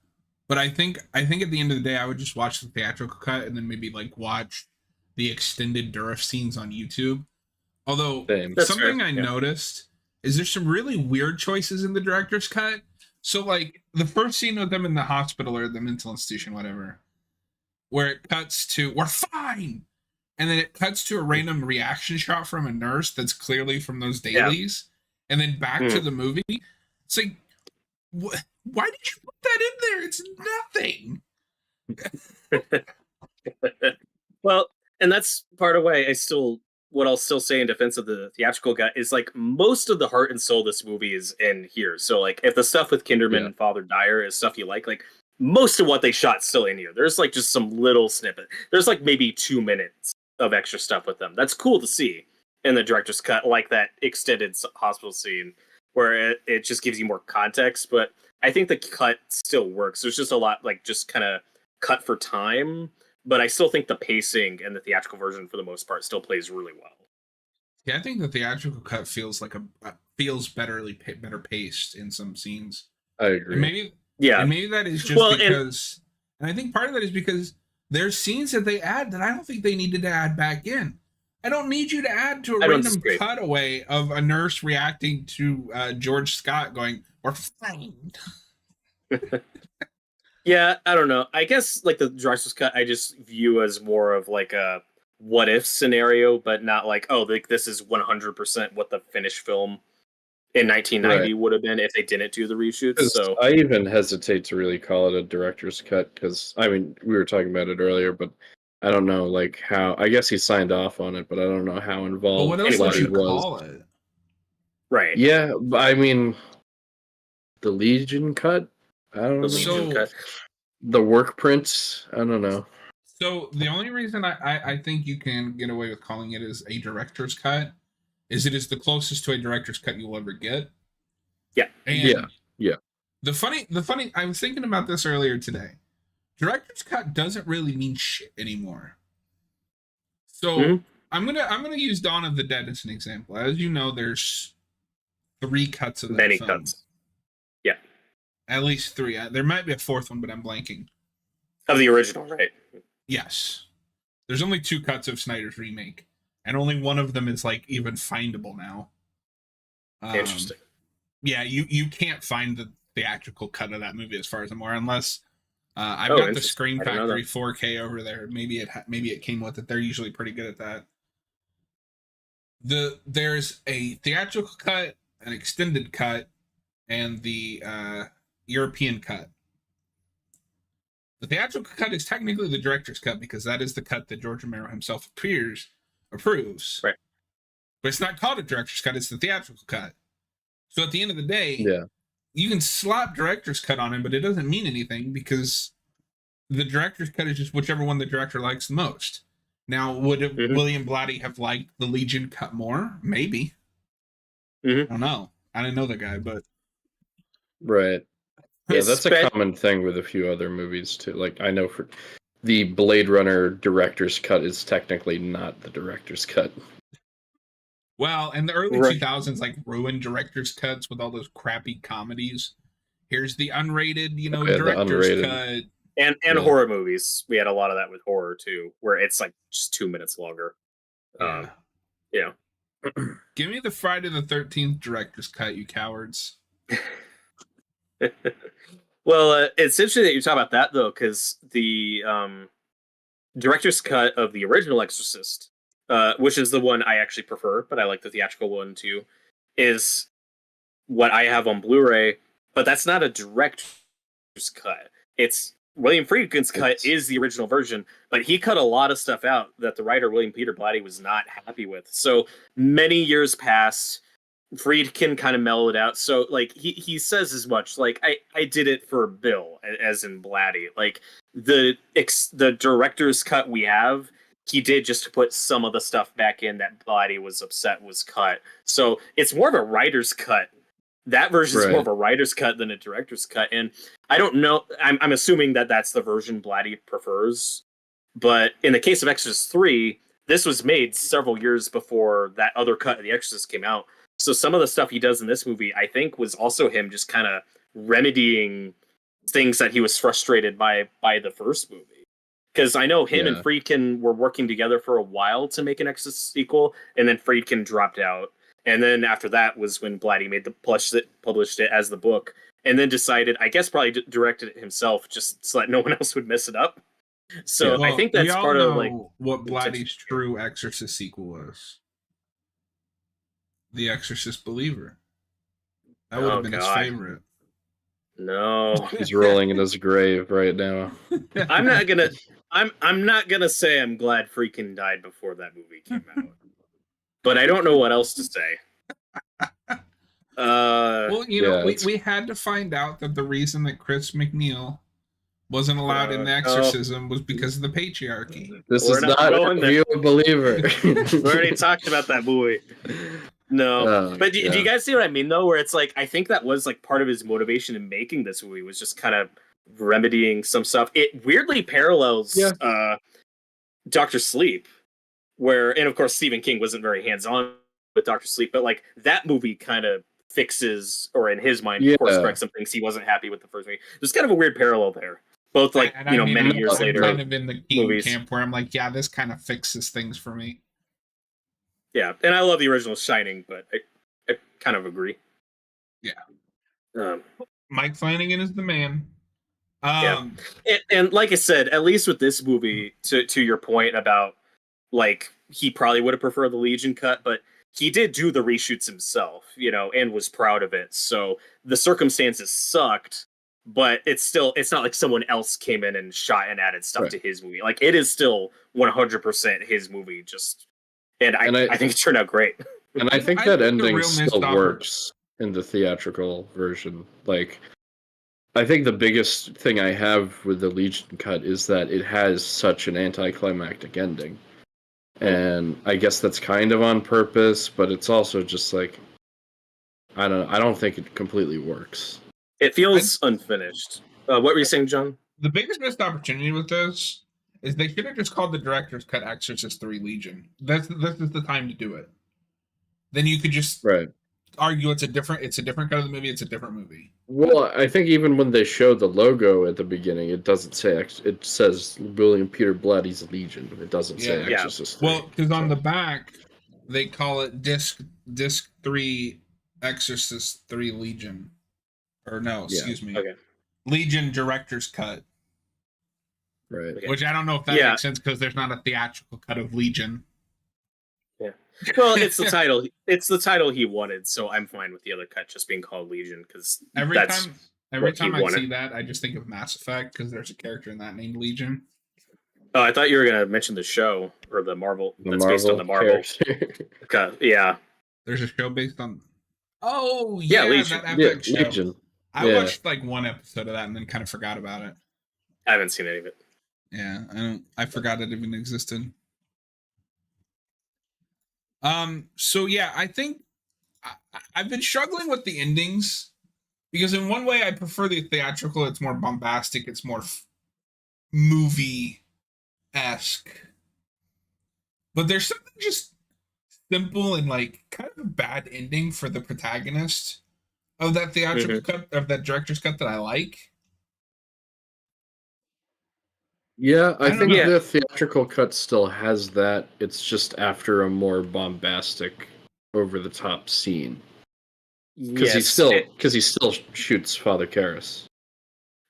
But I think at the end of the day, I would just watch the theatrical cut and then maybe like watch the extended Durf scenes on YouTube. Although something I noticed is there's some really weird choices in the director's cut. So like the first scene with them in the hospital or the mental institution, whatever, where it cuts to "we're fine," and then it cuts to a random reaction shot from a nurse that's clearly from those dailies, and then back to the movie. It's like, why did you put that in there? It's nothing. Well, and that's part of why what I'll still say in defense of the theatrical cut is like most of the heart and soul of this movie is in here. So like if the stuff with Kinderman and Father Dyer is stuff you like most of what they shot's still in here. There's like just some little snippet. There's like maybe 2 minutes of extra stuff with them. That's cool to see in the director's cut, like that extended hospital scene where it just gives you more context. But I think the cut still works. There's just a lot like just kind of cut for time, but I still think the pacing and the theatrical version for the most part still plays really well. Yeah, I think the theatrical cut feels like feels better paced in some scenes. I agree. And maybe that is just because, and I think part of that is because there's scenes that they add that I don't think they needed to add back in. I don't need you to add to a random cutaway of a nurse reacting to George Scott going, "We're fine." Yeah, I don't know. I guess like the director's cut, I just view as more of like a what if scenario, but not like, oh, like this is 100% what the finished film in 1990 would have been if they didn't do the reshoots. So I even hesitate to really call it a director's cut because I mean we were talking about it earlier, but I don't know like how. I guess he signed off on it, but I don't know how involved. But what else would you call it? Right. Yeah, I mean, the Legion cut. I don't know. The work prints. I don't know. So the only reason I think you can get away with calling it as a director's cut is it is the closest to a director's cut you'll ever get. Yeah. And The funny I was thinking about this earlier today. Director's cut doesn't really mean shit anymore. So I'm gonna use Dawn of the Dead as an example. As you know, there's 3 cuts of that Many film. cuts. Yeah. At least 3. There might be a 4th one, but I'm blanking. Of the original, right? Yes. There's only 2 cuts of Snyder's remake, and only one of them is like even findable now. Interesting. Yeah, you can't find the theatrical cut of that movie as far as I'm aware, unless I've got the Scream Factory 4K over there. Maybe it came with it. They're usually pretty good at that. There's a theatrical cut, an extended cut, and the European cut. The theatrical cut is technically the director's cut because that is the cut that George Romero himself approves. Right. But it's not called a director's cut, it's the theatrical cut. So at the end of the day, Yeah. you can slap director's cut on him, but it doesn't mean anything because the director's cut is just whichever one the director likes the most. Now, would William Blatty have liked the Legion cut more? Maybe. I don't know. I didn't know the guy, but... Right. Yeah, that's a common thing with a few other movies, too. Like, I know for the Blade Runner director's cut is technically not the director's cut. Well, in the early 2000s, like, ruined director's cuts with all those crappy comedies. Here's the unrated, director's cut. And horror movies. We had a lot of that with horror, too, where it's, like, just 2 minutes longer. Yeah. Give me the Friday the 13th director's cut, you cowards. Well, it's interesting that you talk about that, though, because the director's cut of the original Exorcist, which is the one I actually prefer, but I like the theatrical one, too, is what I have on Blu-ray, but that's not a director's cut. It's William Friedkin's cut is the original version, but he cut a lot of stuff out that the writer, William Peter Blatty, was not happy with. So many years passed. Friedkin kind of mellowed out. So, like, he says as much. Like, I did it for Bill, as in Blatty. Like, the director's cut we have, he did just to put some of the stuff back in that Blatty was upset was cut. So, it's more of a writer's cut. That version is more of a writer's cut than a director's cut. And I don't know. I'm assuming that that's the version Blatty prefers. But in the case of Exorcist 3, this was made several years before that other cut of The Exorcist came out. So some of the stuff he does in this movie, I think, was also him just kind of remedying things that he was frustrated by the first movie. Because I know him and Friedkin were working together for a while to make an Exorcist sequel, and then Friedkin dropped out. And then after that was when Blatty published it as the book, and then decided, I guess probably directed it himself just so that no one else would mess it up. So I think that's part of like what Blatty's true Exorcist sequel was. The Exorcist Believer. That would have been his favorite. No. He's rolling in his grave right now. I'm not gonna say I'm glad Friedkin died before that movie came out. But I don't know what else to say. Well, we had to find out that the reason that Chris McNeil wasn't allowed in the exorcism was because of the patriarchy. This is not a real believer. We already talked about that movie. No, but do you guys see what I mean, though? Where it's like, I think that was like part of his motivation in making this movie was just kind of remedying some stuff. It weirdly parallels Dr. Sleep, where, and of course Stephen King wasn't very hands-on with Dr. Sleep, but like that movie kind of fixes, or in his mind, of course, corrects some things he wasn't happy with the first movie. There's kind of a weird parallel there. Both like, many years later. I'm kind of in the King camp where I'm like, yeah, this kind of fixes things for me. Yeah, and I love the original Shining, but I kind of agree. Yeah. Mike Flanagan is the man. And like I said, at least with this movie, to your point about, like, he probably would have preferred the Legion cut, but he did do the reshoots himself, and was proud of it. So the circumstances sucked, but it's not like someone else came in and shot and added stuff to his movie. Like, it is still 100% his movie, and I think it turned out great. And I think that ending still works in the theatrical version. Like, I think the biggest thing I have with the Legion cut is that it has such an anticlimactic ending. And I guess that's kind of on purpose, but it's also just like, I don't think it completely works. It feels unfinished. What were you saying, John? The biggest missed opportunity with this is they should have just called the director's cut Exorcist 3 Legion. This is the time to do it. Then you could just argue it's a different cut of the movie. It's a different movie. Well, I think even when they showed the logo at the beginning, it doesn't say it says William Peter Blatty's Legion. It doesn't say Exorcist 3. Well, because on the back they call it disc 3 Exorcist 3 Legion. Or no, excuse me. Okay. Legion director's cut. Right. Which I don't know if that makes sense because there's not a theatrical cut of Legion. Yeah. Well, it's the title. It's the title he wanted, so I'm fine with the other cut just being called Legion because Every he time I won see it. that, I just think of Mass Effect because there's a character in that named Legion. Oh, I thought you were gonna mention the show or the Marvel The that's based on the Marvel. character. Yeah, There's a show based on. Oh yeah, yeah, Legion. that Yeah, FX show. Legion. I Yeah. watched like one episode of that and then kind of forgot about it. I haven't seen any of it. Yeah, I forgot it even existed. So yeah, I think I've been struggling with the endings because in one way I prefer the theatrical. It's more bombastic. It's more movie esque. But there's something just simple and like kind of a bad ending for the protagonist of that theatrical cut of that director's cut that I like. Yeah, I I don't think know. the theatrical cut still has that. It's just after a more bombastic, over the top scene. Because he still shoots Father Karras.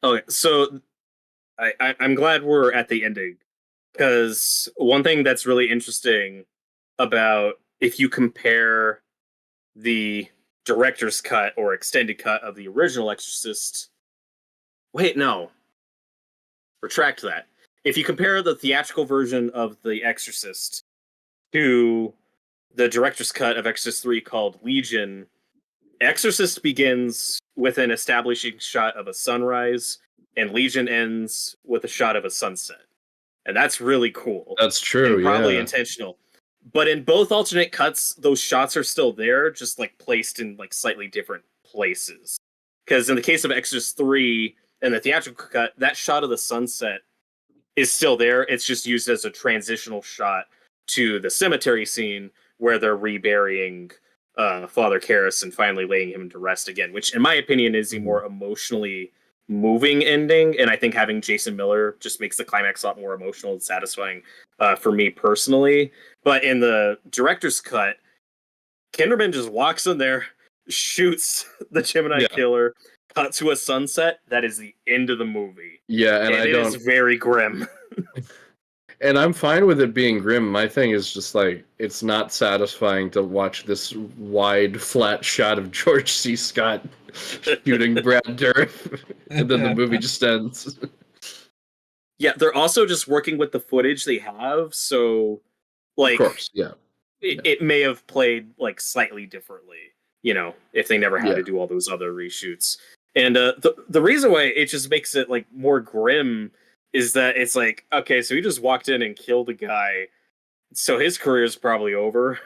Okay, so I'm glad we're at the ending because one thing that's really interesting about if you compare the director's cut or extended cut of the original Exorcist. Wait, no. Retract that. If you compare the theatrical version of The Exorcist to the director's cut of Exorcist 3 called Legion, Exorcist begins with an establishing shot of a sunrise, and Legion ends with a shot of a sunset. And that's really cool. That's true, and probably yeah. intentional. But in both alternate cuts, those shots are still there, just like placed in like slightly different places. Because in the case of Exorcist 3 and the theatrical cut, that shot of the sunset is still there. It's just used as a transitional shot to the cemetery scene where they're reburying Father Karras and finally laying him to rest again, which in my opinion is a more emotionally moving ending, and I think having Jason Miller just makes the climax a lot more emotional and satisfying for me personally. But in the director's cut, Kinderman just walks in there, shoots the Gemini killer, cut to a sunset. That is the end of the movie. Yeah, and it is very grim. And I'm fine with it being grim. My thing is just like it's not satisfying to watch this wide, flat shot of George C. Scott shooting Brad Dourif, and then the movie just ends. Yeah, they're also just working with the footage they have, so like, of course, yeah. It may have played like slightly differently, you know, if they never had to do all those other reshoots. And the reason why it just makes it like more grim is that it's like, okay, so he just walked in and killed a guy, so his career is probably over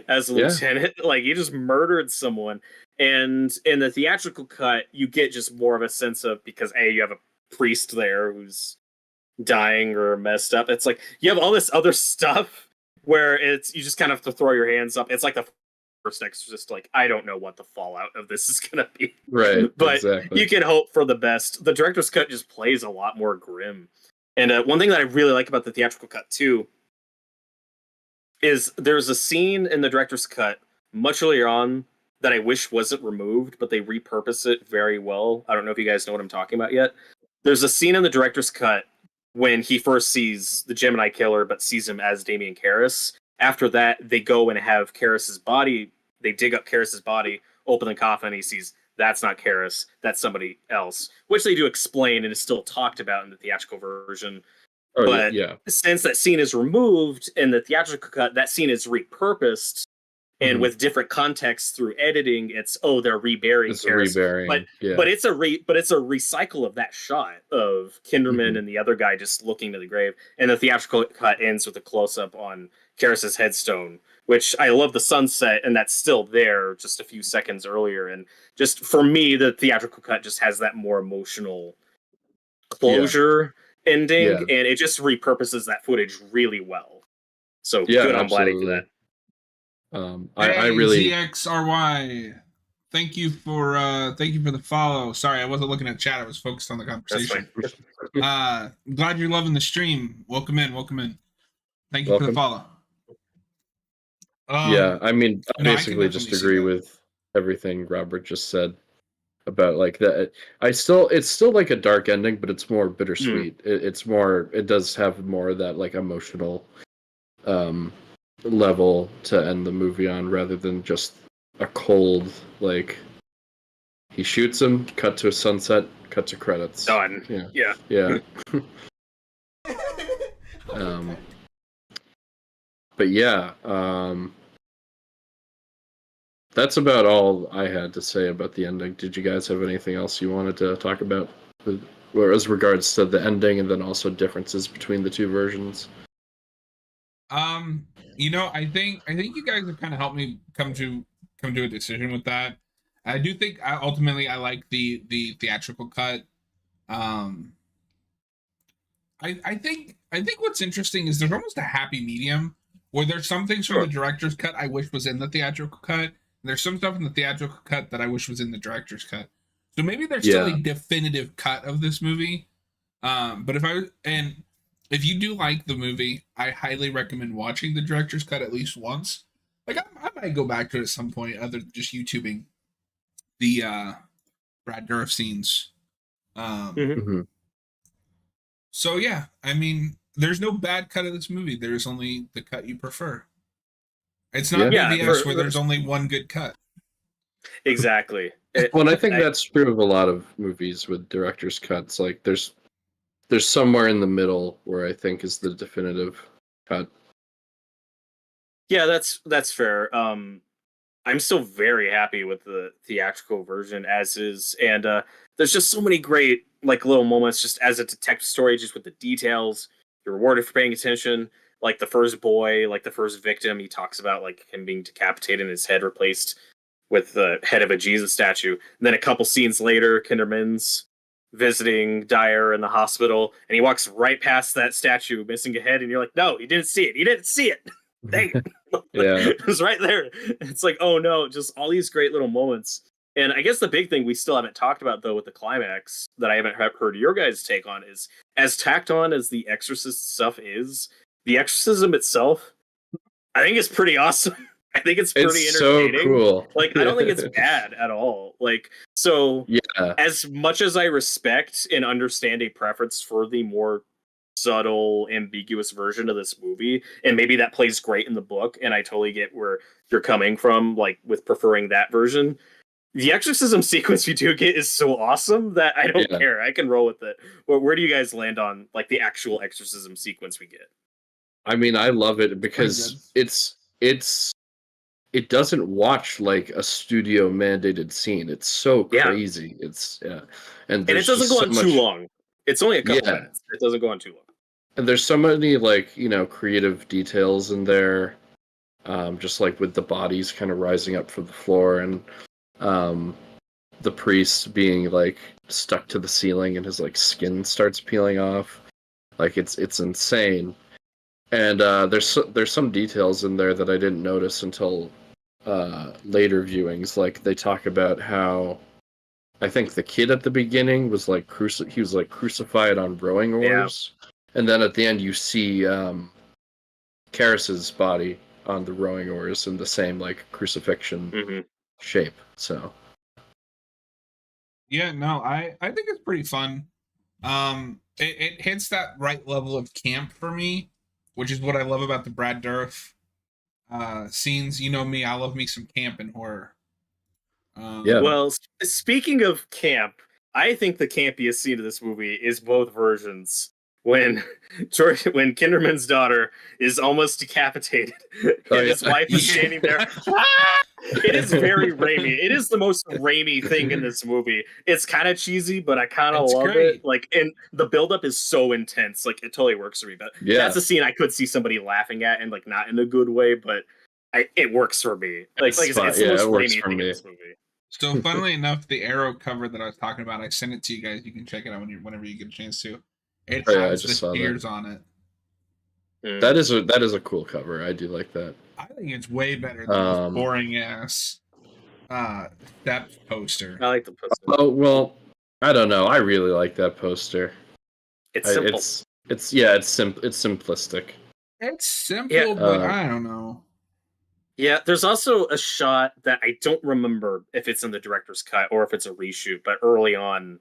as a lieutenant. Like, he just murdered someone. And in the theatrical cut, you get just more of a sense of, because A, you have a priest there who's dying or messed up. It's like, you have all this other stuff where it's, you just kind of have to throw your hands up. It's like the first Exorcist, like, I don't know what the fallout of this is gonna be. Right, but exactly. You can hope for the best. The director's cut just plays a lot more grim. And one thing that I really like about the theatrical cut too is there's a scene in the director's cut much earlier on that I wish wasn't removed, but they repurpose it very well. I don't know if you guys know what I'm talking about yet. There's a scene in the director's cut when he first sees the Gemini killer, but sees him as Damien Karras. After that, they go and have Karras's body. They dig up Karras's body, open the coffin, and he sees that's not Karras, that's somebody else, which they do explain and is still talked about in the theatrical version. Oh, but yeah. Since that scene is removed in the theatrical cut, that scene is repurposed, and with different context through editing, it's they're reburying Karras. But it's a recycle of that shot of Kinderman and the other guy just looking to the grave, and the theatrical cut ends with a close up on Karras's headstone, which I love the sunset, and that's still there just a few seconds earlier. And just for me, the theatrical cut just has that more emotional closure ending, and it just repurposes that footage really well. So good on Blatty for that. I really ZXRY. Thank you for the follow. Sorry, I wasn't looking at chat. I was focused on the conversation. Glad you're loving the stream. Welcome in. Thank you for the follow. I mean, I basically just agree with everything Robert just said about like that. It's still like a dark ending, but it's more bittersweet. It does have more of that like emotional level to end the movie on, rather than just a cold like He shoots him. Cut to a sunset. Cut to credits. Done. Yeah. Yeah. But yeah, that's about all I had to say about the ending. Did you guys have anything else you wanted to talk about, as regards to the ending, and then also differences between the two versions? I think you guys have kind of helped me come to a decision with that. I do think ultimately I like the theatrical cut. I think what's interesting is there's almost a happy medium where there's some things from the director's cut I wish was in the theatrical cut. And there's some stuff in the theatrical cut that I wish was in the director's cut. So maybe there's still a definitive cut of this movie. But if you do like the movie, I highly recommend watching the director's cut at least once. Like I might go back to it at some point, other than just YouTubing the Brad Dourif scenes. So yeah, I mean, there's no bad cut of this movie. There's only the cut you prefer. It's not BVS where there's only one good cut. Exactly. Well, and I think that's true of a lot of movies with director's cuts. Like there's somewhere in the middle where I think is the definitive cut. Yeah, that's fair. I'm still very happy with the theatrical version as is, and there's just so many great like little moments just as a detective story, just with the details. You're rewarded for paying attention. Like the first boy, like the first victim, he talks about like him being decapitated and his head replaced with the head of a Jesus statue. And then a couple scenes later, Kinderman's visiting Dyer in the hospital, and he walks right past that statue, missing a head, and you're like, no, he didn't see it. He didn't see it. Dang it. It was right there. It's like, oh no, just all these great little moments. And I guess the big thing we still haven't talked about, though, with the climax that I haven't heard your guys' take on is, as tacked on as the Exorcist stuff is, the exorcism itself, I think it's pretty awesome. I think it's pretty entertaining. So cool. Like, I don't think it's bad at all. Like, so as much as I respect and understand a preference for the more subtle, ambiguous version of this movie, and maybe that plays great in the book, and I totally get where you're coming from, like with preferring that version. The exorcism sequence you do get is so awesome that I don't care. I can roll with it. But where do you guys land on like the actual exorcism sequence we get? I mean, I love it because it doesn't watch like a studio mandated scene. It's so crazy. And it doesn't go on too long. It's only a couple minutes. It doesn't go on too long. And there's so many like, creative details in there. Just like with the bodies kind of rising up from the floor, and the priest being like stuck to the ceiling and his like skin starts peeling off. Like it's insane. And there's some details in there that I didn't notice until later viewings. Like they talk about how I think the kid at the beginning was like he was like crucified on rowing oars, and then at the end you see Karras's body on the rowing oars in the same like crucifixion shape. So yeah, no, I think it's pretty fun. It hits that right level of camp for me, which is what I love about the Brad Dourif scenes. You know me, I love me some camp and horror. Well, speaking of camp, I think the campiest scene of this movie is both versions. When Kinderman's daughter is almost decapitated and his wife is standing there. It is very Raimi. It is the most Raimi thing in this movie. It's kind of cheesy, but I kind of love it. Like, and the buildup is so intense. Like, it totally works for me. But that's a scene I could see somebody laughing at, and like not in a good way, but it works for me. Like I said, it's the most Raimi thing in this movie. So, funnily enough, the Arrow cover that I was talking about, I sent it to you guys. You can check it out whenever you get a chance to. It has the tears on it. That is a cool cover. I do like that. I think it's way better than this boring ass Steps poster. I like the poster. Oh well, I don't know. I really like that poster. It's simple. It's simplistic. It's simple, but I don't know. Yeah, there's also a shot that I don't remember if it's in the director's cut or if it's a reshoot, but early on,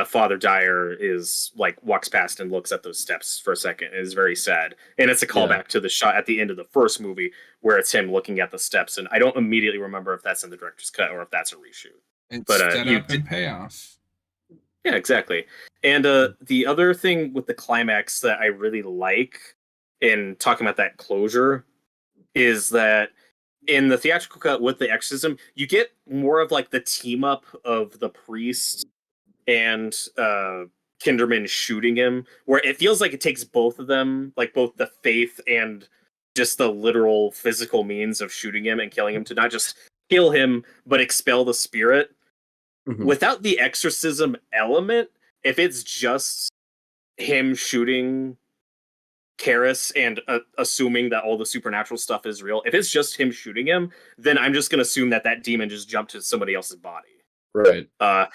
Father Dyer is like walks past and looks at those steps for a second. It is very sad, and it's a callback to the shot at the end of the first movie where it's him looking at the steps. And I don't immediately remember if that's in the director's cut or if that's a reshoot. It's But setup and payoff. yeah, exactly. And the other thing with the climax that I really like in talking about that closure is that in the theatrical cut with the exorcism, you get more of like the team up of the priest and Kinderman shooting him, where it feels like it takes both of them, like both the faith and just the literal physical means of shooting him and killing him, to not just kill him but expel the spirit. Without the exorcism element, if it's just him shooting Karis and assuming that all the supernatural stuff is real, if it's just him shooting him, then I'm just going to assume that that demon just jumped to somebody else's body. Right.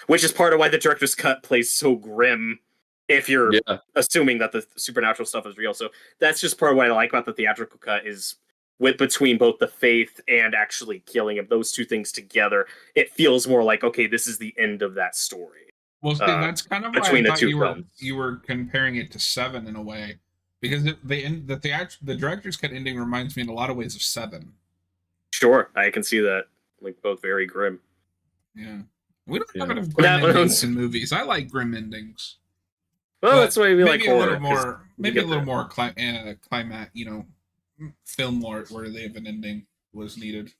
Which is part of why the director's cut plays so grim if you're assuming that the supernatural stuff is real. So that's just part of what I like about the theatrical cut is with between both the faith and actually killing him, those two things together, it feels more like, okay, this is the end of that story. Well, see, that's kind of why between I the thought two you were comparing it to Seven in a way, because the director's cut ending reminds me in a lot of ways of Seven. Sure, I can see that. Like both very grim. Yeah, we don't have enough grim endings in movies. I like grim endings. Well, that's why we like horror. Maybe a little more climax, film where they have an ending was needed.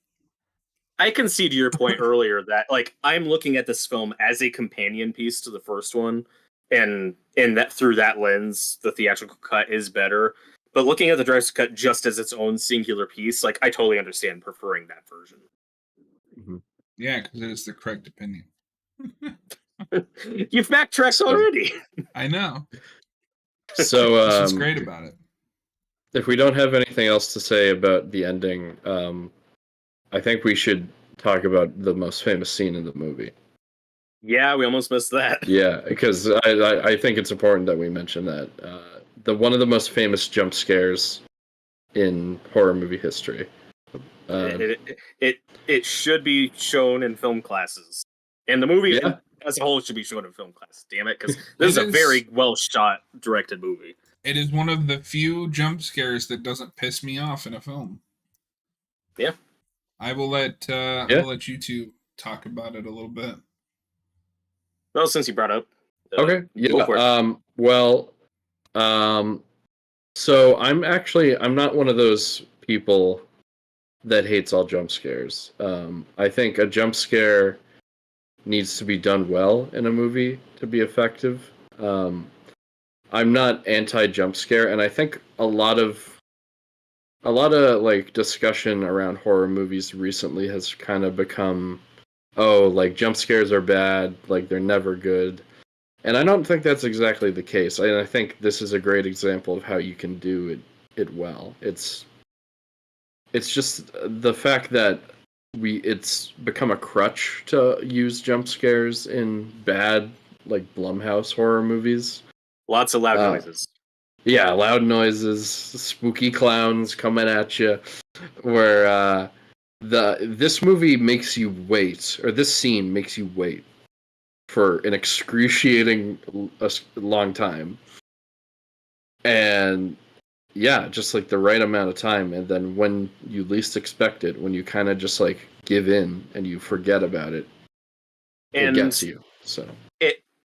I can see to your point earlier that like I'm looking at this film as a companion piece to the first one, and in that through that lens, the theatrical cut is better. But looking at the director's cut just as its own singular piece, like I totally understand preferring that version. Yeah, because it is the correct opinion. You've backtracked already. I know. So that's what's great about it. If we don't have anything else to say about the ending, I think we should talk about the most famous scene in the movie. Yeah, we almost missed that. Yeah, because I think it's important that we mention that. One of the most famous jump scares in horror movie history. It should be shown in film classes. And the movie as a whole should be shown in film classes, damn it, because this is a very well shot, directed movie. It is one of the few jump scares that doesn't piss me off in a film. Yeah. I will let you two talk about it a little bit. Well, since you brought up. Okay. Yeah. So I'm not one of those people that hates all jump scares. I think a jump scare needs to be done well in a movie to be effective. I'm not anti-jump scare, and I think a lot of like discussion around horror movies recently has kind of become, like jump scares are bad, like they're never good. And I don't think that's exactly the case. And I think this is a great example of how you can do it well. It's just the fact that it's become a crutch to use jump scares in bad, like Blumhouse horror movies. Lots of loud noises. Yeah, loud noises, spooky clowns coming at you. Where this movie makes you wait, or this scene makes you wait for an excruciating long time. And yeah, just like the right amount of time, and then when you least expect it, when you kind of just like give in and you forget about it, it gets you.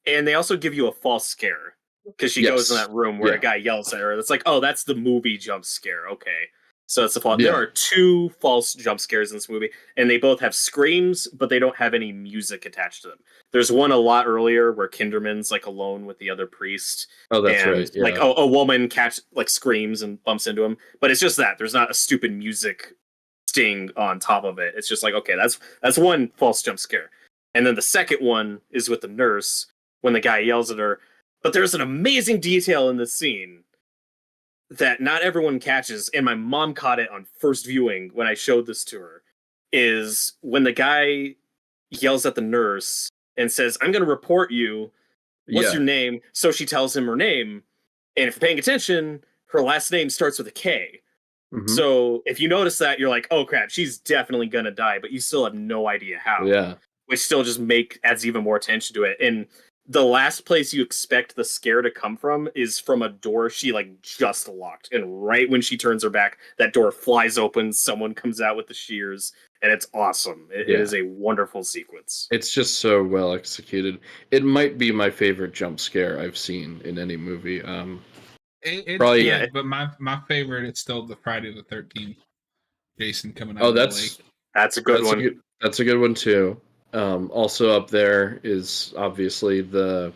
And they also give you a false scare because she goes in that room where a guy yells at her. It's like, oh, that's the movie jump scare. Okay, so it's a false. There are two false jump scares in this movie, and they both have screams, but they don't have any music attached to them. There's one a lot earlier where Kinderman's like alone with the other priest. Oh, that's right. Yeah. Like a woman screams and bumps into him, but it's just that there's not a stupid music sting on top of it. It's just like, okay, that's one false jump scare. And then the second one is with the nurse when the guy yells at her. But there's an amazing detail in this scene that not everyone catches, and my mom caught it on first viewing when I showed this to her, is when the guy yells at the nurse and says, I'm going to report you. What's your name? So she tells him her name. And if you're paying attention, her last name starts with a K. Mm-hmm. So if you notice that, you're like, oh crap, she's definitely going to die, but you still have no idea how. Yeah. Which still just adds even more attention to it. And the last place you expect the scare to come from is from a door she like just locked, and right when she turns her back, that door flies open, someone comes out with the shears, and it's awesome. It is a wonderful sequence. It's just so well executed. It might be my favorite jump scare I've seen in any movie. It's Probably, good, but my favorite is still the Friday the 13th. Jason coming out. Oh, of that's the lake. That's a good one. That's a good one too. Also up there is obviously the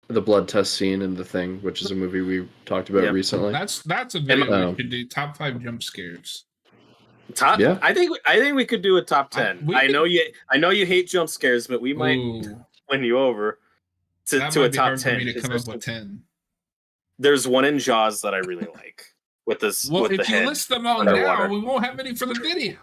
blood test scene in The Thing, which is a movie we talked about recently. That's a video we should do. Top 5 jump scares. Yeah. I think we could do a top 10. I know you hate jump scares, but we might win you over to a top 10. For me to come up with 10. There's one in Jaws that I really like. With this, well, with if the you list them all now, we won't have any for the video.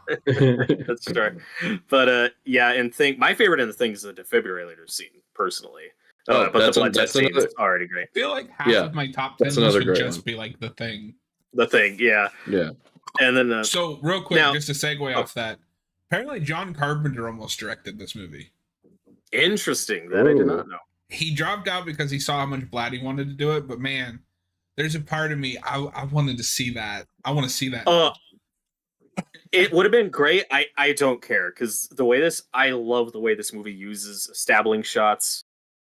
That's true. But and my favorite in The Thing is the defibrillator scene, personally. But the blood test scene is already great. I feel like half of my top 10 would just be like The Thing. The Thing, yeah. And then so real quick, just to segue off that, apparently John Carpenter almost directed this movie. Interesting. That I did not know. He dropped out because he saw how much Blatty wanted to do it, but man, there's a part of me I wanted to see that. I want to see that. It would have been great. I don't care because I love the way this movie uses establishing shots,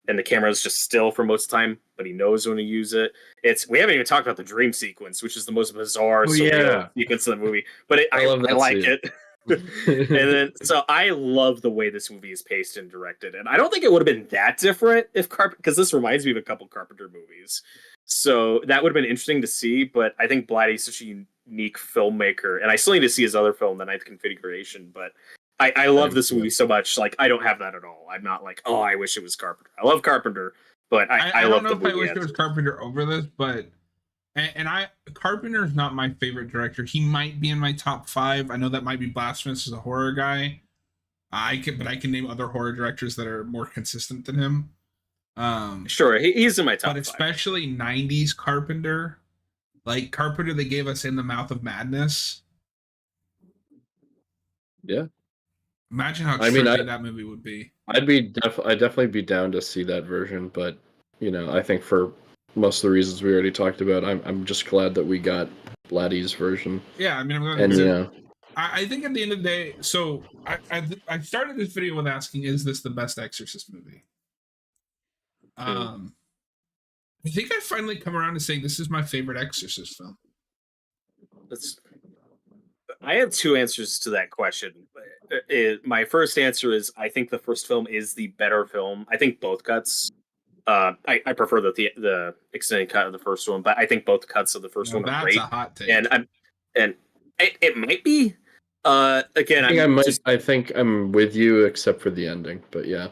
and the camera is just still for most of the time, but he knows when to use it. We haven't even talked about the dream sequence, which is the most bizarre sequence of the movie, but I like it. And then so I love the way this movie is paced and directed, and I don't think it would have been that different if because this reminds me of a couple Carpenter movies. So that would have been interesting to see, but I think Blatty's such a unique filmmaker, and I still need to see his other film, The Ninth Configuration, but I love this movie so much. Like, I don't have that at all. I'm not like, I wish it was Carpenter. I love Carpenter, but I love the movie. I don't know if I wish it was Carpenter over this, but Carpenter's not my favorite director. He might be in my top 5. I know that might be blasphemous as a horror guy. I can name other horror directors that are more consistent than him. Sure, he's in my top 5. But especially 90s Carpenter. Like Carpenter, they gave us In the Mouth of Madness. Yeah. Imagine how trippy that movie would be. I'd definitely be down to see that version, but I think for most of the reasons we already talked about, I'm just glad that we got Blatty's version. Yeah, I mean, I'm glad. And I think at the end of the day, so I started this video with asking, is this the best Exorcist movie? I think I finally come around to saying this is my favorite Exorcist film. I have 2 answers to that question. My first answer is I think the first film is the better film. I think both cuts. I prefer the extended cut of the first one, but I think both cuts of the first one are great. That's a hot take. And it might be. Again, I think I'm with you, except for the ending. But yeah.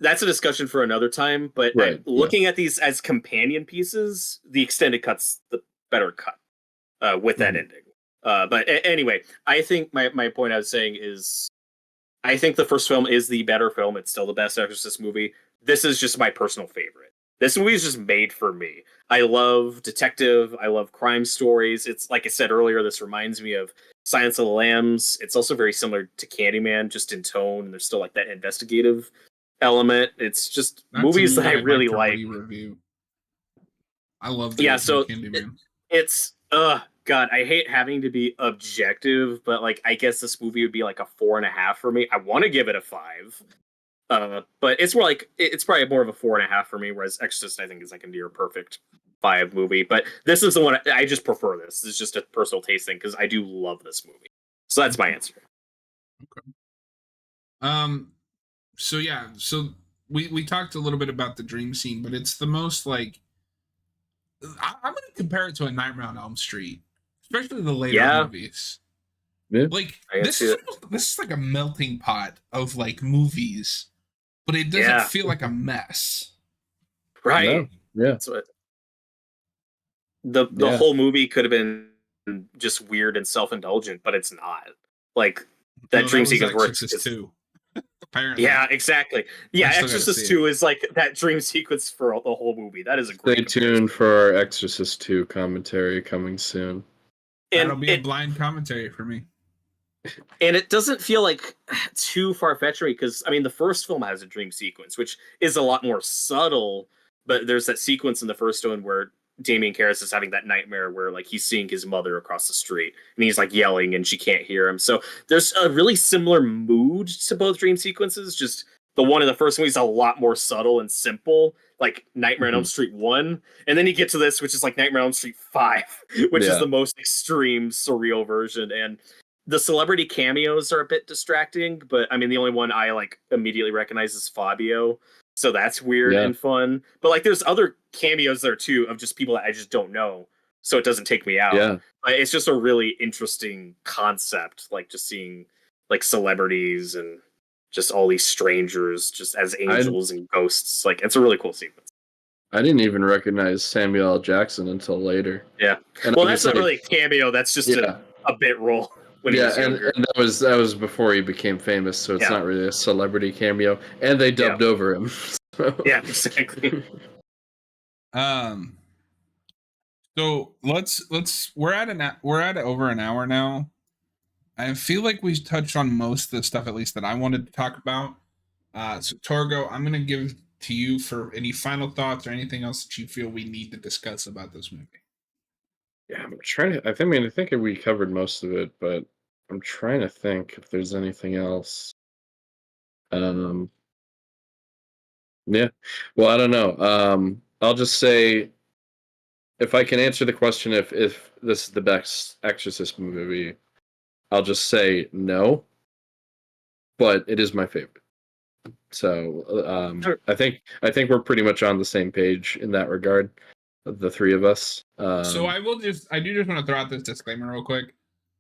That's a discussion for another time, but looking at these as companion pieces, the extended cut's the better cut with that ending. But anyway, I think my point I was saying is I think the first film is the better film. It's still the best Exorcist movie. This is just my personal favorite. This movie is just made for me. I love detective. I love crime stories. It's like I said earlier, this reminds me of Silence of the Lambs. It's also very similar to Candyman, just in tone. And there's still like that investigative element. It's just movies that I really like. Review. I love Candyman. It's God, I hate having to be objective, but like I guess this movie would be like a 4.5 for me. I want to give it a 5. But it's probably more of a 4.5 for me, whereas Exorcist I think is like a near perfect 5 movie. But this is the one I just prefer this. It's just a personal taste thing because I do love this movie. So that's my answer. Okay. So we talked a little bit about the dream scene, but it's the most like I'm gonna compare it to A Nightmare on Elm Street, especially the later movies. Yeah. Like this is like a melting pot of like movies, but it doesn't feel like a mess. Right. No. Yeah. That's what the whole movie could have been just weird and self-indulgent, but it's not. Like that dream sequence works. Apparently. Yeah, exactly. Yeah, Exorcist 2 is like that dream sequence for the whole movie. That is a great. Stay tuned for our Exorcist 2 commentary coming soon. That'll be a blind commentary for me. And it doesn't feel like too far-fetched because, I mean, the first film has a dream sequence, which is a lot more subtle, but there's that sequence in the first one where Damien Karras is having that nightmare where like he's seeing his mother across the street and he's like yelling and she can't hear him. So there's a really similar mood to both dream sequences. Just the one in the first movie is a lot more subtle and simple, like Nightmare on Elm Street 1. And then you get to this, which is like Nightmare on Elm Street 5, which is the most extreme, surreal version. And the celebrity cameos are a bit distracting, but I mean, the only one I like immediately recognize is Fabio. So that's weird and fun. But like there's other cameos there too of just people that I just don't know. So it doesn't take me out. Yeah. But it's just a really interesting concept, like just seeing like celebrities and just all these strangers just as angels and ghosts. Like it's a really cool sequence. I didn't even recognize Samuel L. Jackson until later. Yeah. And well, that's not really a cameo. That's just a bit role. And that was before he became famous, so it's not really a celebrity cameo. And they dubbed over him. So. Yeah, exactly. So let's we're at over an hour now. I feel like we touched on most of the stuff, at least that I wanted to talk about. So Torgo, I'm gonna give to you for any final thoughts or anything else that you feel we need to discuss about this movie. Yeah, I'm trying to. I think we covered most of it, but I'm trying to think if there's anything else. Yeah. Well, I don't know. I'll just say, if I can answer the question, if this is the best Exorcist movie, I'll just say no. But it is my favorite. So Sure. I think we're pretty much on the same page in that regard, the three of us. So I do just want to throw out this disclaimer real quick.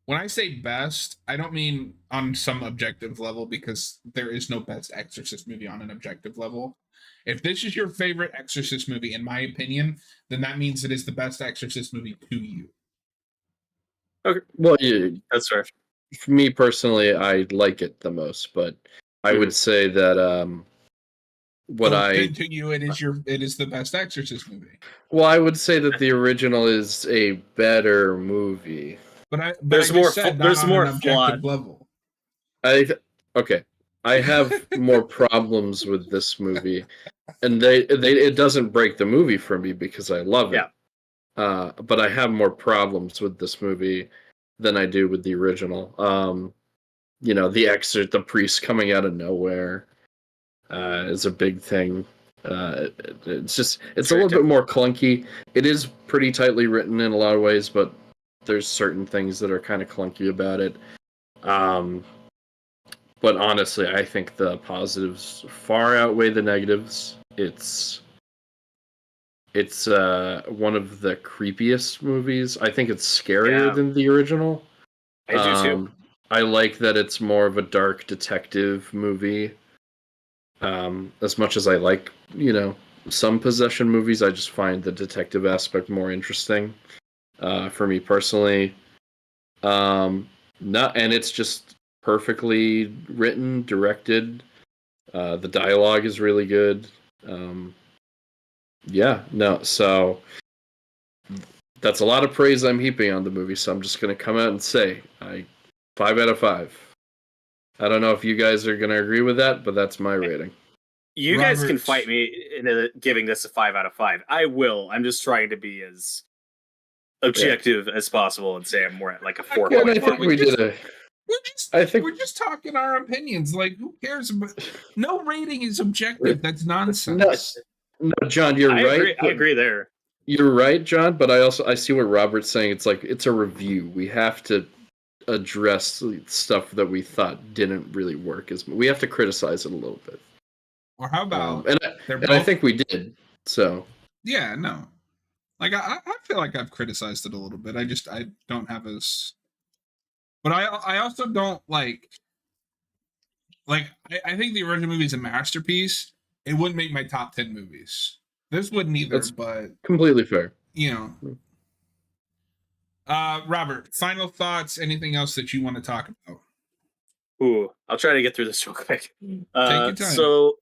When I say best, I don't mean on some objective level, because there is no best Exorcist movie on an objective level. If this is your favorite Exorcist movie, in my opinion, then that means it is the best Exorcist movie to you. Okay. Well, yeah, that's fair. For me personally, I like it the most, but I would say that to you, it is the best Exorcist movie. Well, I would say that the original is a better movie. But there's more flawed level. I have more problems with this movie, and it doesn't break the movie for me because I love it. But I have more problems with this movie than I do with the original. The Exorcist, the priest coming out of nowhere, is a big thing. It's a little bit more clunky. It is pretty tightly written in a lot of ways, but there's certain things that are kind of clunky about it. But honestly, I think the positives far outweigh the negatives. It's one of the creepiest movies. I think it's scarier than the original. I do too. I like that it's more of a dark detective movie. As much as I like, some possession movies, I just find the detective aspect more interesting. For me personally, and it's just perfectly written, directed. The dialogue is really good. So that's a lot of praise I'm heaping on the movie. So I'm just gonna come out and say 5 out of 5. I don't know if you guys are gonna agree with that, but that's my rating. You guys can fight me into giving this a 5 out of 5. I will. I'm just trying to be as objective as possible and say I'm more at like a 4. I think we did a. We're just talking our opinions. Like, who cares? No rating is objective. That's nonsense. No, John, you're right. I agree there. You're right, John. But I see what Robert's saying. It's like it's a review. We have to address stuff that we thought didn't really work. We have to criticize it a little bit. Or how about? I think we did. So. Yeah. No. Like I feel like I've criticized it a little bit. I don't have as. But I also don't like I think the original movie is a masterpiece. It wouldn't make my top 10 movies. This wouldn't either, but completely fair. Robert, final thoughts, anything else that you want to talk about? Ooh, I'll try to get through this real quick. Take your time. So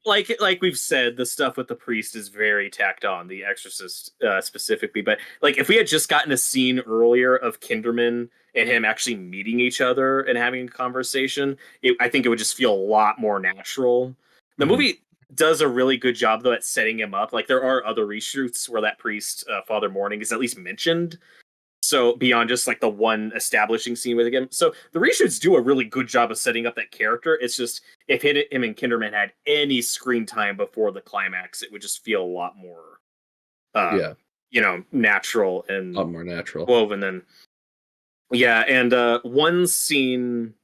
like we've said, the stuff with the priest is very tacked on, the Exorcist specifically. But like if we had just gotten a scene earlier of Kinderman and him actually meeting each other and having a conversation, I think it would just feel a lot more natural. The movie does a really good job though at setting him up. Like there are other reshoots where that priest, Father Morning, is at least mentioned. So beyond just like the one establishing scene with him, so the reshoots do a really good job of setting up that character. It's just if him and Kinderman had any screen time before the climax, it would just feel a lot more, natural and a lot more natural woven. Then, and one scene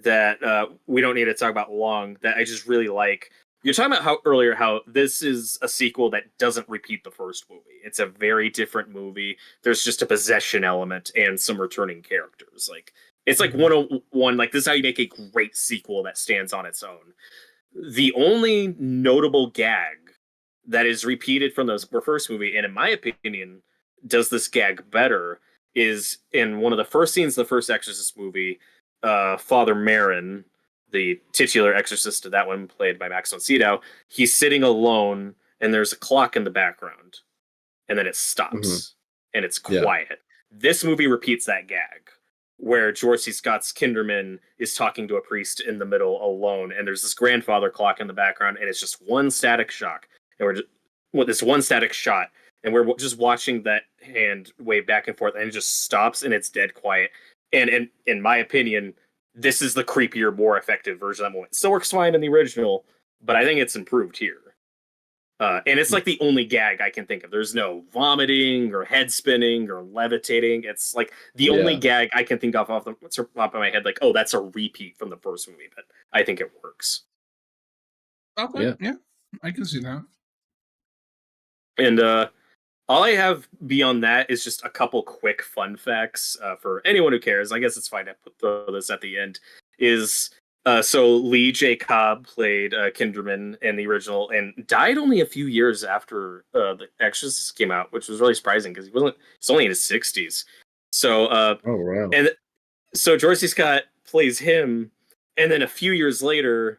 that we don't need to talk about long that I just really like. You're talking about how this is a sequel that doesn't repeat the first movie. It's a very different movie. There's just a possession element and some returning characters. Like it's like 101. Like this is how you make a great sequel that stands on its own. The only notable gag that is repeated from the first movie, and in my opinion, does this gag better, is in one of the first scenes of the first Exorcist movie. Father Marin, the titular exorcist of that one, played by Max von Sydow, he's sitting alone and there's a clock in the background and then it stops and it's quiet. This movie repeats that gag where George C. Scott's Kinderman is talking to a priest in the middle alone and there's this grandfather clock in the background and it's just one static shock. And we're just this one static shot and we're just watching that hand wave back and forth and it just stops and it's dead quiet. And in my opinion, this is the creepier, more effective version of that moment. It still works fine in the original, but I think it's improved here. And it's like the only gag I can think of. There's no vomiting or head spinning or levitating. It's like the only gag I can think of off the top of my head. Like, oh, that's a repeat from the first movie, but I think it works. Okay, yeah, I can see that. And all I have beyond that is just a couple quick fun facts for anyone who cares. I guess it's fine to throw this at the end. So Lee J. Cobb played Kinderman in the original and died only a few years after The Exorcist came out, which was really surprising because he's only in his 60s. So oh wow. And so George C. Scott plays him, and then a few years later,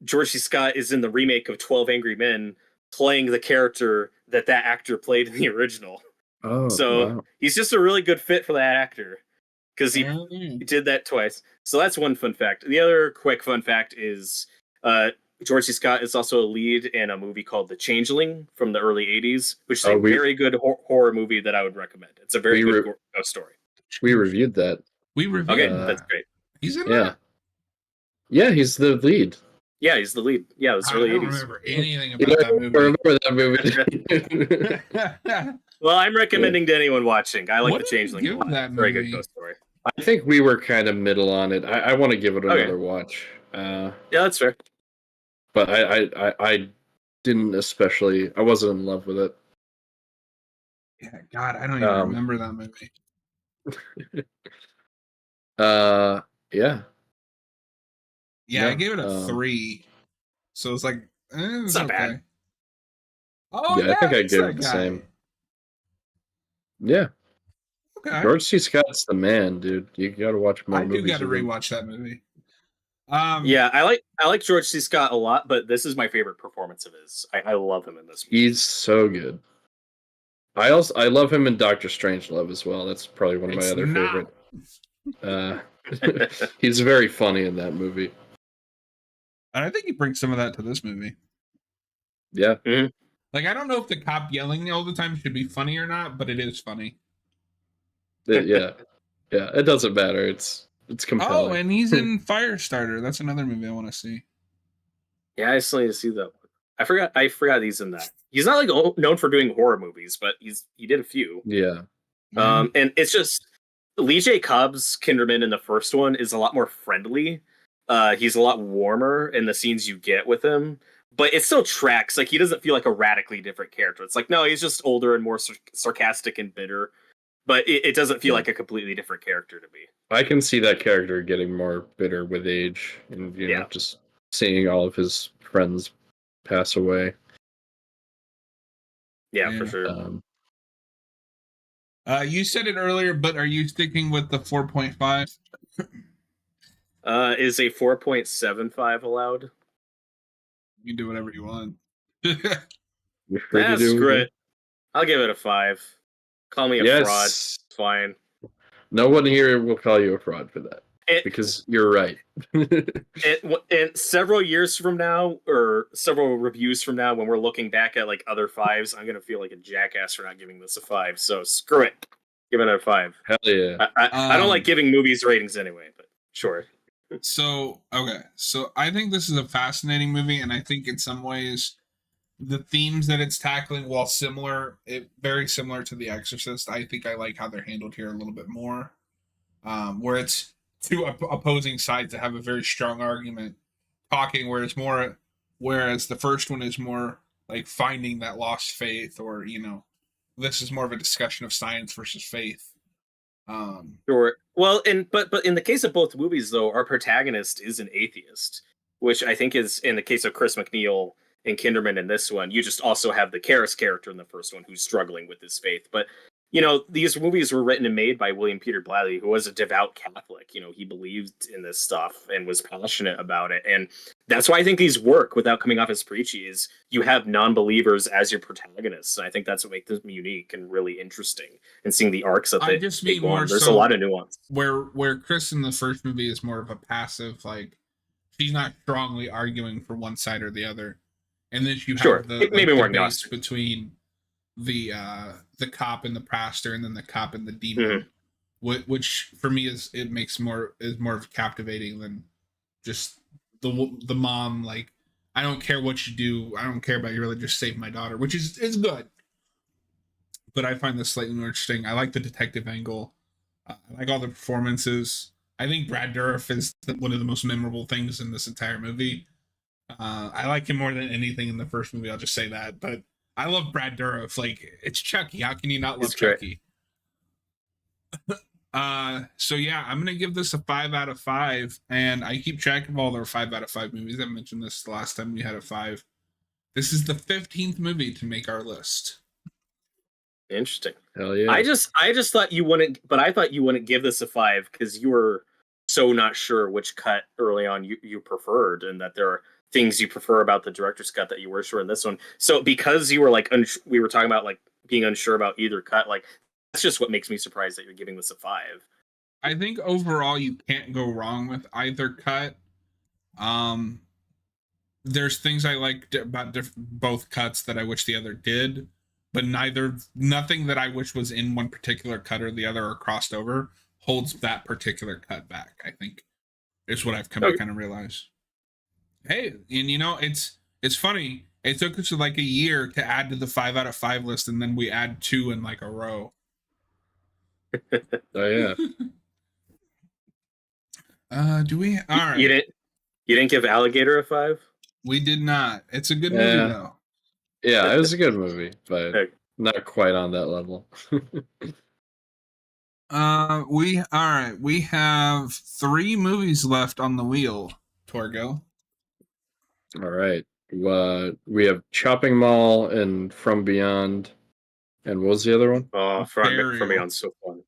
George C. Scott is in the remake of 12 Angry Men, playing the character that actor played in the original. Oh, so he's just a really good fit for that actor because he did that twice. So that's one fun fact. The other quick fun fact is George C. Scott is also a lead in a movie called The Changeling from the early 80s, which is a very good horror movie that I would recommend. It's a very good ghost story. We reviewed that. Okay, that's great. He's in that? Yeah, he's the lead. Yeah, he's the lead. Yeah, it was early 80s. I don't remember anything about that movie. Remember that movie. Well, I'm recommending to anyone watching. I like The Changeling a lot. Very good ghost story. I think we were kind of middle on it. I want to give it another watch. Yeah, that's fair. But I didn't especially. I wasn't in love with it. Yeah, God, I don't even remember that movie. Yeah. Yeah, I gave it a 3. So it's like, it's not okay. bad. Oh, yeah, I think I gave it the same. Yeah. Okay. George C. Scott's the man, dude. You got to watch more movies. I do got to rewatch that movie. Yeah, I like George C. Scott a lot, but this is my favorite performance of his. I love him in this movie. He's so good. I love him in Doctor Strangelove as well. That's probably one of my other favorite. He's very funny in that movie. And I think he brings some of that to this movie. Yeah. Mm-hmm. Like, I don't know if the cop yelling all the time should be funny or not, but it is funny. Yeah. It doesn't matter. It's compelling. Oh, and he's in Firestarter. That's another movie I want to see. Yeah, I still need to see that one. I forgot he's in that. He's not like known for doing horror movies, but he did a few. Yeah. And it's just Lee J. Cobb's Kinderman in the first one is a lot more friendly. He's a lot warmer in the scenes you get with him, but it still tracks. Like, he doesn't feel like a radically different character. It's like, no, he's just older and more sarcastic and bitter, but it doesn't feel like a completely different character to me. I can see that character getting more bitter with age and you know, just seeing all of his friends pass away. Yeah, for sure. You said it earlier, but are you sticking with the 4.5? Is a 4.75 allowed? You can do whatever you want. That's great. I'll give it a 5. Call me a fraud. It's fine. No one here will call you a fraud for that because you're right. And several years from now, or several reviews from now, when we're looking back at like other fives, I'm gonna feel like a jackass for not giving this a 5. So screw it, give it a 5. Hell yeah! I don't like giving movies ratings anyway, but sure. So I think this is a fascinating movie, and I think in some ways the themes that it's tackling, while very similar to The Exorcist, I think I like how they're handled here a little bit more. Where it's two opposing sides that have a very strong argument talking, whereas the first one is more like finding that lost faith, or this is more of a discussion of science versus faith. Sure. Well, but in the case of both movies, though, our protagonist is an atheist, which I think is in the case of Chris McNeil and Kinderman in this one. You just also have the Karras character in the first one who's struggling with his faith. But these movies were written and made by William Peter Blatty, who was a devout Catholic. He believed in this stuff and was passionate about it. And that's why I think these work without coming off as preachy, is you have non-believers as your protagonists. And I think that's what makes them unique and really interesting. And seeing the arcs that they take on, there's a lot of nuance. Where Chris in the first movie is more of a passive, like she's not strongly arguing for one side or the other. And then you have maybe more debates between the cop and the pastor, and then the cop and the demon, which for me is more captivating than just the mom, like, I don't care what you do, I don't care about your religion, just save my daughter, which is good. But I find this slightly more interesting. I like the detective angle. I like all the performances. I think Brad Dourif is one of the most memorable things in this entire movie. I like him more than anything in the first movie, I'll just say that. But I love Brad Dourif. Like, it's Chucky. How can you not love Chucky? So yeah, I'm gonna give this a 5 out of 5, and I keep track of all their 5 out of 5 movies. I mentioned this the last time we had a 5. This is the 15th movie to make our list. Interesting. Hell yeah! I just thought you wouldn't, but I thought you wouldn't give this a 5 because you were so not sure which cut early on you preferred, and that there are things you prefer about the director's cut that you were sure in this one. So because you were like, we were talking about like being unsure about either cut, like that's just what makes me surprised that you're giving this a 5. I think overall you can't go wrong with either cut. There's things I liked about both cuts that I wish the other did, but nothing that I wish was in one particular cut or the other or crossed over holds that particular cut back, I think, is what I've come to kind of realize. Hey, and it's funny. It took us like a year to add to the 5 out of 5 list, and then we add 2 in like a row. Oh yeah. Do we? All right. You didn't give Alligator a 5? We did not. It's a good movie though. Yeah, it was a good movie, but not quite on that level. We have 3 movies left on the wheel, Torgo. All right. We have Chopping Mall and From Beyond. And what was the other one? Oh, From Beyond's so fun.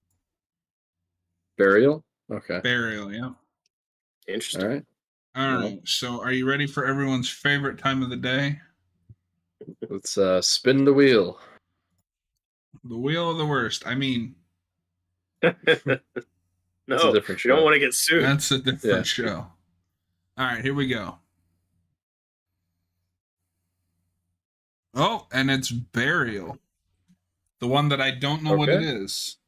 Burial? Okay. Burial, yeah. Interesting. All right. So are you ready for everyone's favorite time of the day? Let's spin the wheel. The wheel of the worst. I mean... No, you don't want to get sued. That's a different show. All right, here we go. Oh, and it's Burial. The one that I don't know what it is.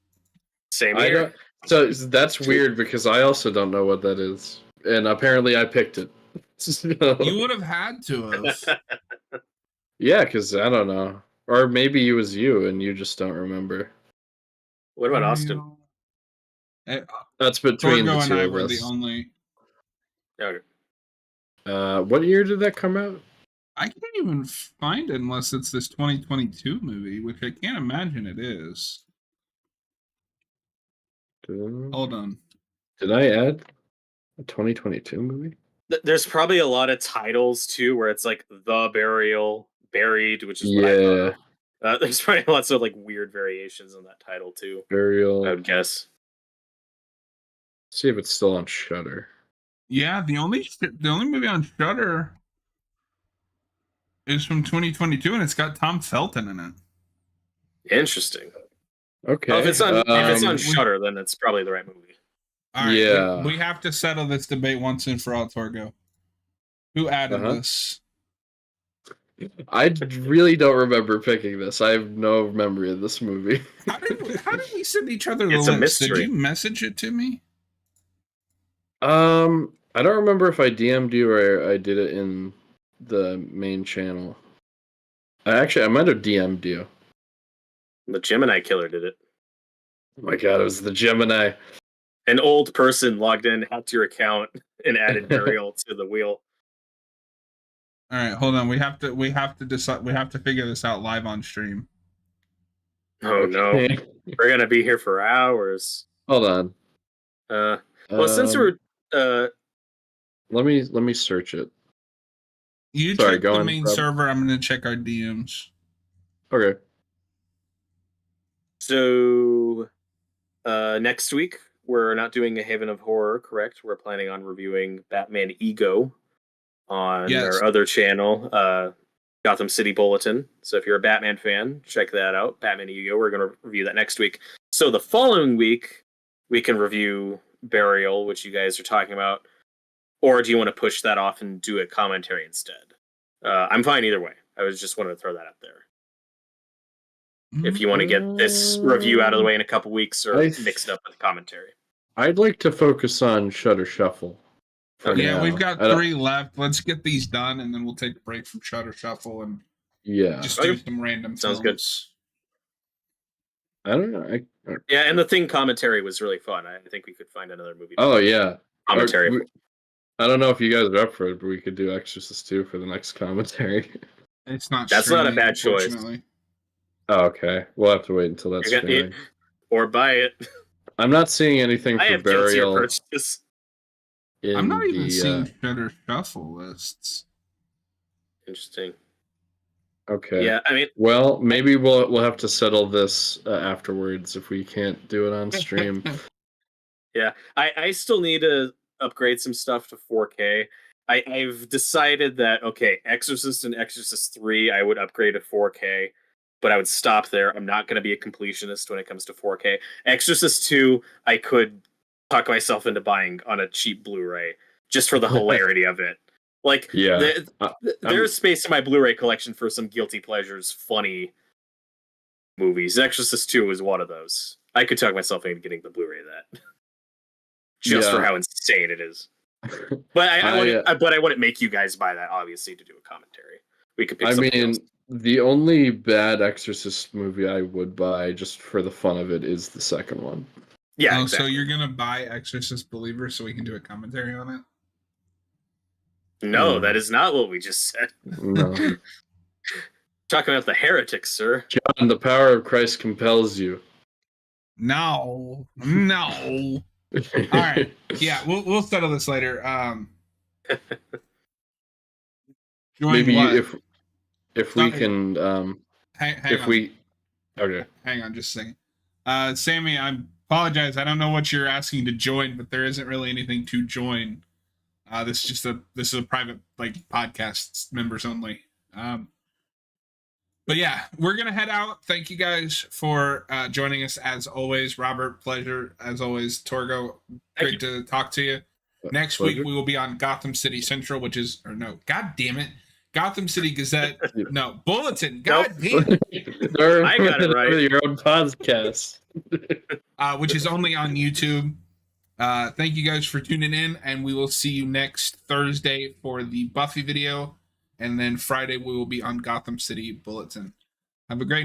Same here. So that's weird because I also don't know what that is. And apparently I picked it. So. You would have had to have. Yeah, because I don't know. Or maybe it was you and you just don't remember. What about Austin? That's between Torgo the two and I of were us. the only... Okay. What year did that come out? I can't even find it unless it's this 2022 movie, which I can't imagine it is. Hold on. Did I add a 2022 movie? There's probably a lot of titles too, where it's like The Burial, Buried, which is what I thought. There's probably lots of like weird variations on that title too. Burial. I would guess. See if it's still on Shudder. Yeah, the only movie on Shudder is from 2022, and it's got Tom Felton in it. Interesting. Okay. Oh, if it's on we- Shudder, then it's probably the right movie. All right, Yeah. we have to settle this debate once and for all, Torgo. Who added Uh-huh. this? I really don't remember picking this. I have no memory of this movie. How did we send each other the It's a list? Did mystery. you message it to me? I don't remember if I DM'd you or I did it in the main channel. I might have DM'd you. The Gemini killer did it. Oh my god, it was the Gemini. An old person logged in, hacked your account, and added burial to the wheel. All right, hold on. We have to decide. We have to figure this out live on stream. Oh no, we're gonna be here for hours. Hold on. Well, since we're let me search it. You Sorry, check go the on, main Rob. server. I'm gonna check our DMs. Okay. So next week we're not doing a Haven of Horror, correct? We're planning on reviewing Batman Ego on Yes. our other channel, Gotham City Bulletin. So if you're a Batman fan, check that out. Batman Ego. We're going to review that next week. So the following week we can review Burial, which you guys are talking about. Or do you want to push that off and do a commentary instead? I'm fine either way. I was just wanted to throw that out there. If you want to get this review out of the way in a couple weeks, or mix it up with commentary. I'd like to focus on Shutter Shuffle. Yeah, now. we've got 3 left. Let's get these done, and then we'll take a break from Shutter Shuffle and just do some random Sounds films. good. I don't know. Yeah, and the Thing commentary was really fun. I think we could find another movie. Oh yeah, Commentary. I don't know if you guys are up for it, but we could do Exorcist 2 for the next commentary. It's not. That's not a streaming, bad choice. unfortunately. Oh, okay, we'll have to wait until that's You're gonna streaming. or buy it. I'm not seeing anything I for have guilty Burial. purchase. I'm not even the, seeing Shutter Shuffle lists. Interesting. Okay. Yeah, I mean, Well, maybe we'll have to settle this afterwards if we can't do it on stream. yeah, I still need to upgrade some stuff to 4K. I've decided that, okay, Exorcist and Exorcist 3, I would upgrade to 4K, but I would stop there. I'm not going to be a completionist when it comes to 4K. Exorcist 2, I could talk myself into buying on a cheap Blu-ray just for the hilarity of it. Like, Yeah. there's space in my Blu-ray collection for some guilty pleasures, funny movies. Exorcist 2 was one of those. I could talk myself into getting the Blu-ray of that. Just for how insane it is. But I wouldn't make you guys buy that, obviously, to do a commentary. We could pick something else. The only bad Exorcist movie I would buy just for the fun of it is the second one. Yeah, exactly. So you're gonna buy Exorcist Believer so we can do a commentary on it? No, that is not what we just said. No. Talking about the heretics, sir. John, the power of Christ compels you. No. All right. Yeah, we'll settle this later. Maybe what? if we can hang on. Okay. Hang on just a second. Sammy, I apologize. I don't know what you're asking to join, but there isn't really anything to join. This is a private podcast, members only. But yeah, we're gonna head out. Thank you guys for joining us as always. Robert, pleasure as always. Torgo, great to talk to you. Next week we will be on Gotham City Central, God damn it, Gotham City Gazette. No, Bulletin. God damn it. I got it right. Your own podcast, which is only on YouTube. Thank you guys for tuning in, and we will see you next Thursday for the Buffy video. And then Friday we will be on Gotham City Bulletin. Have a great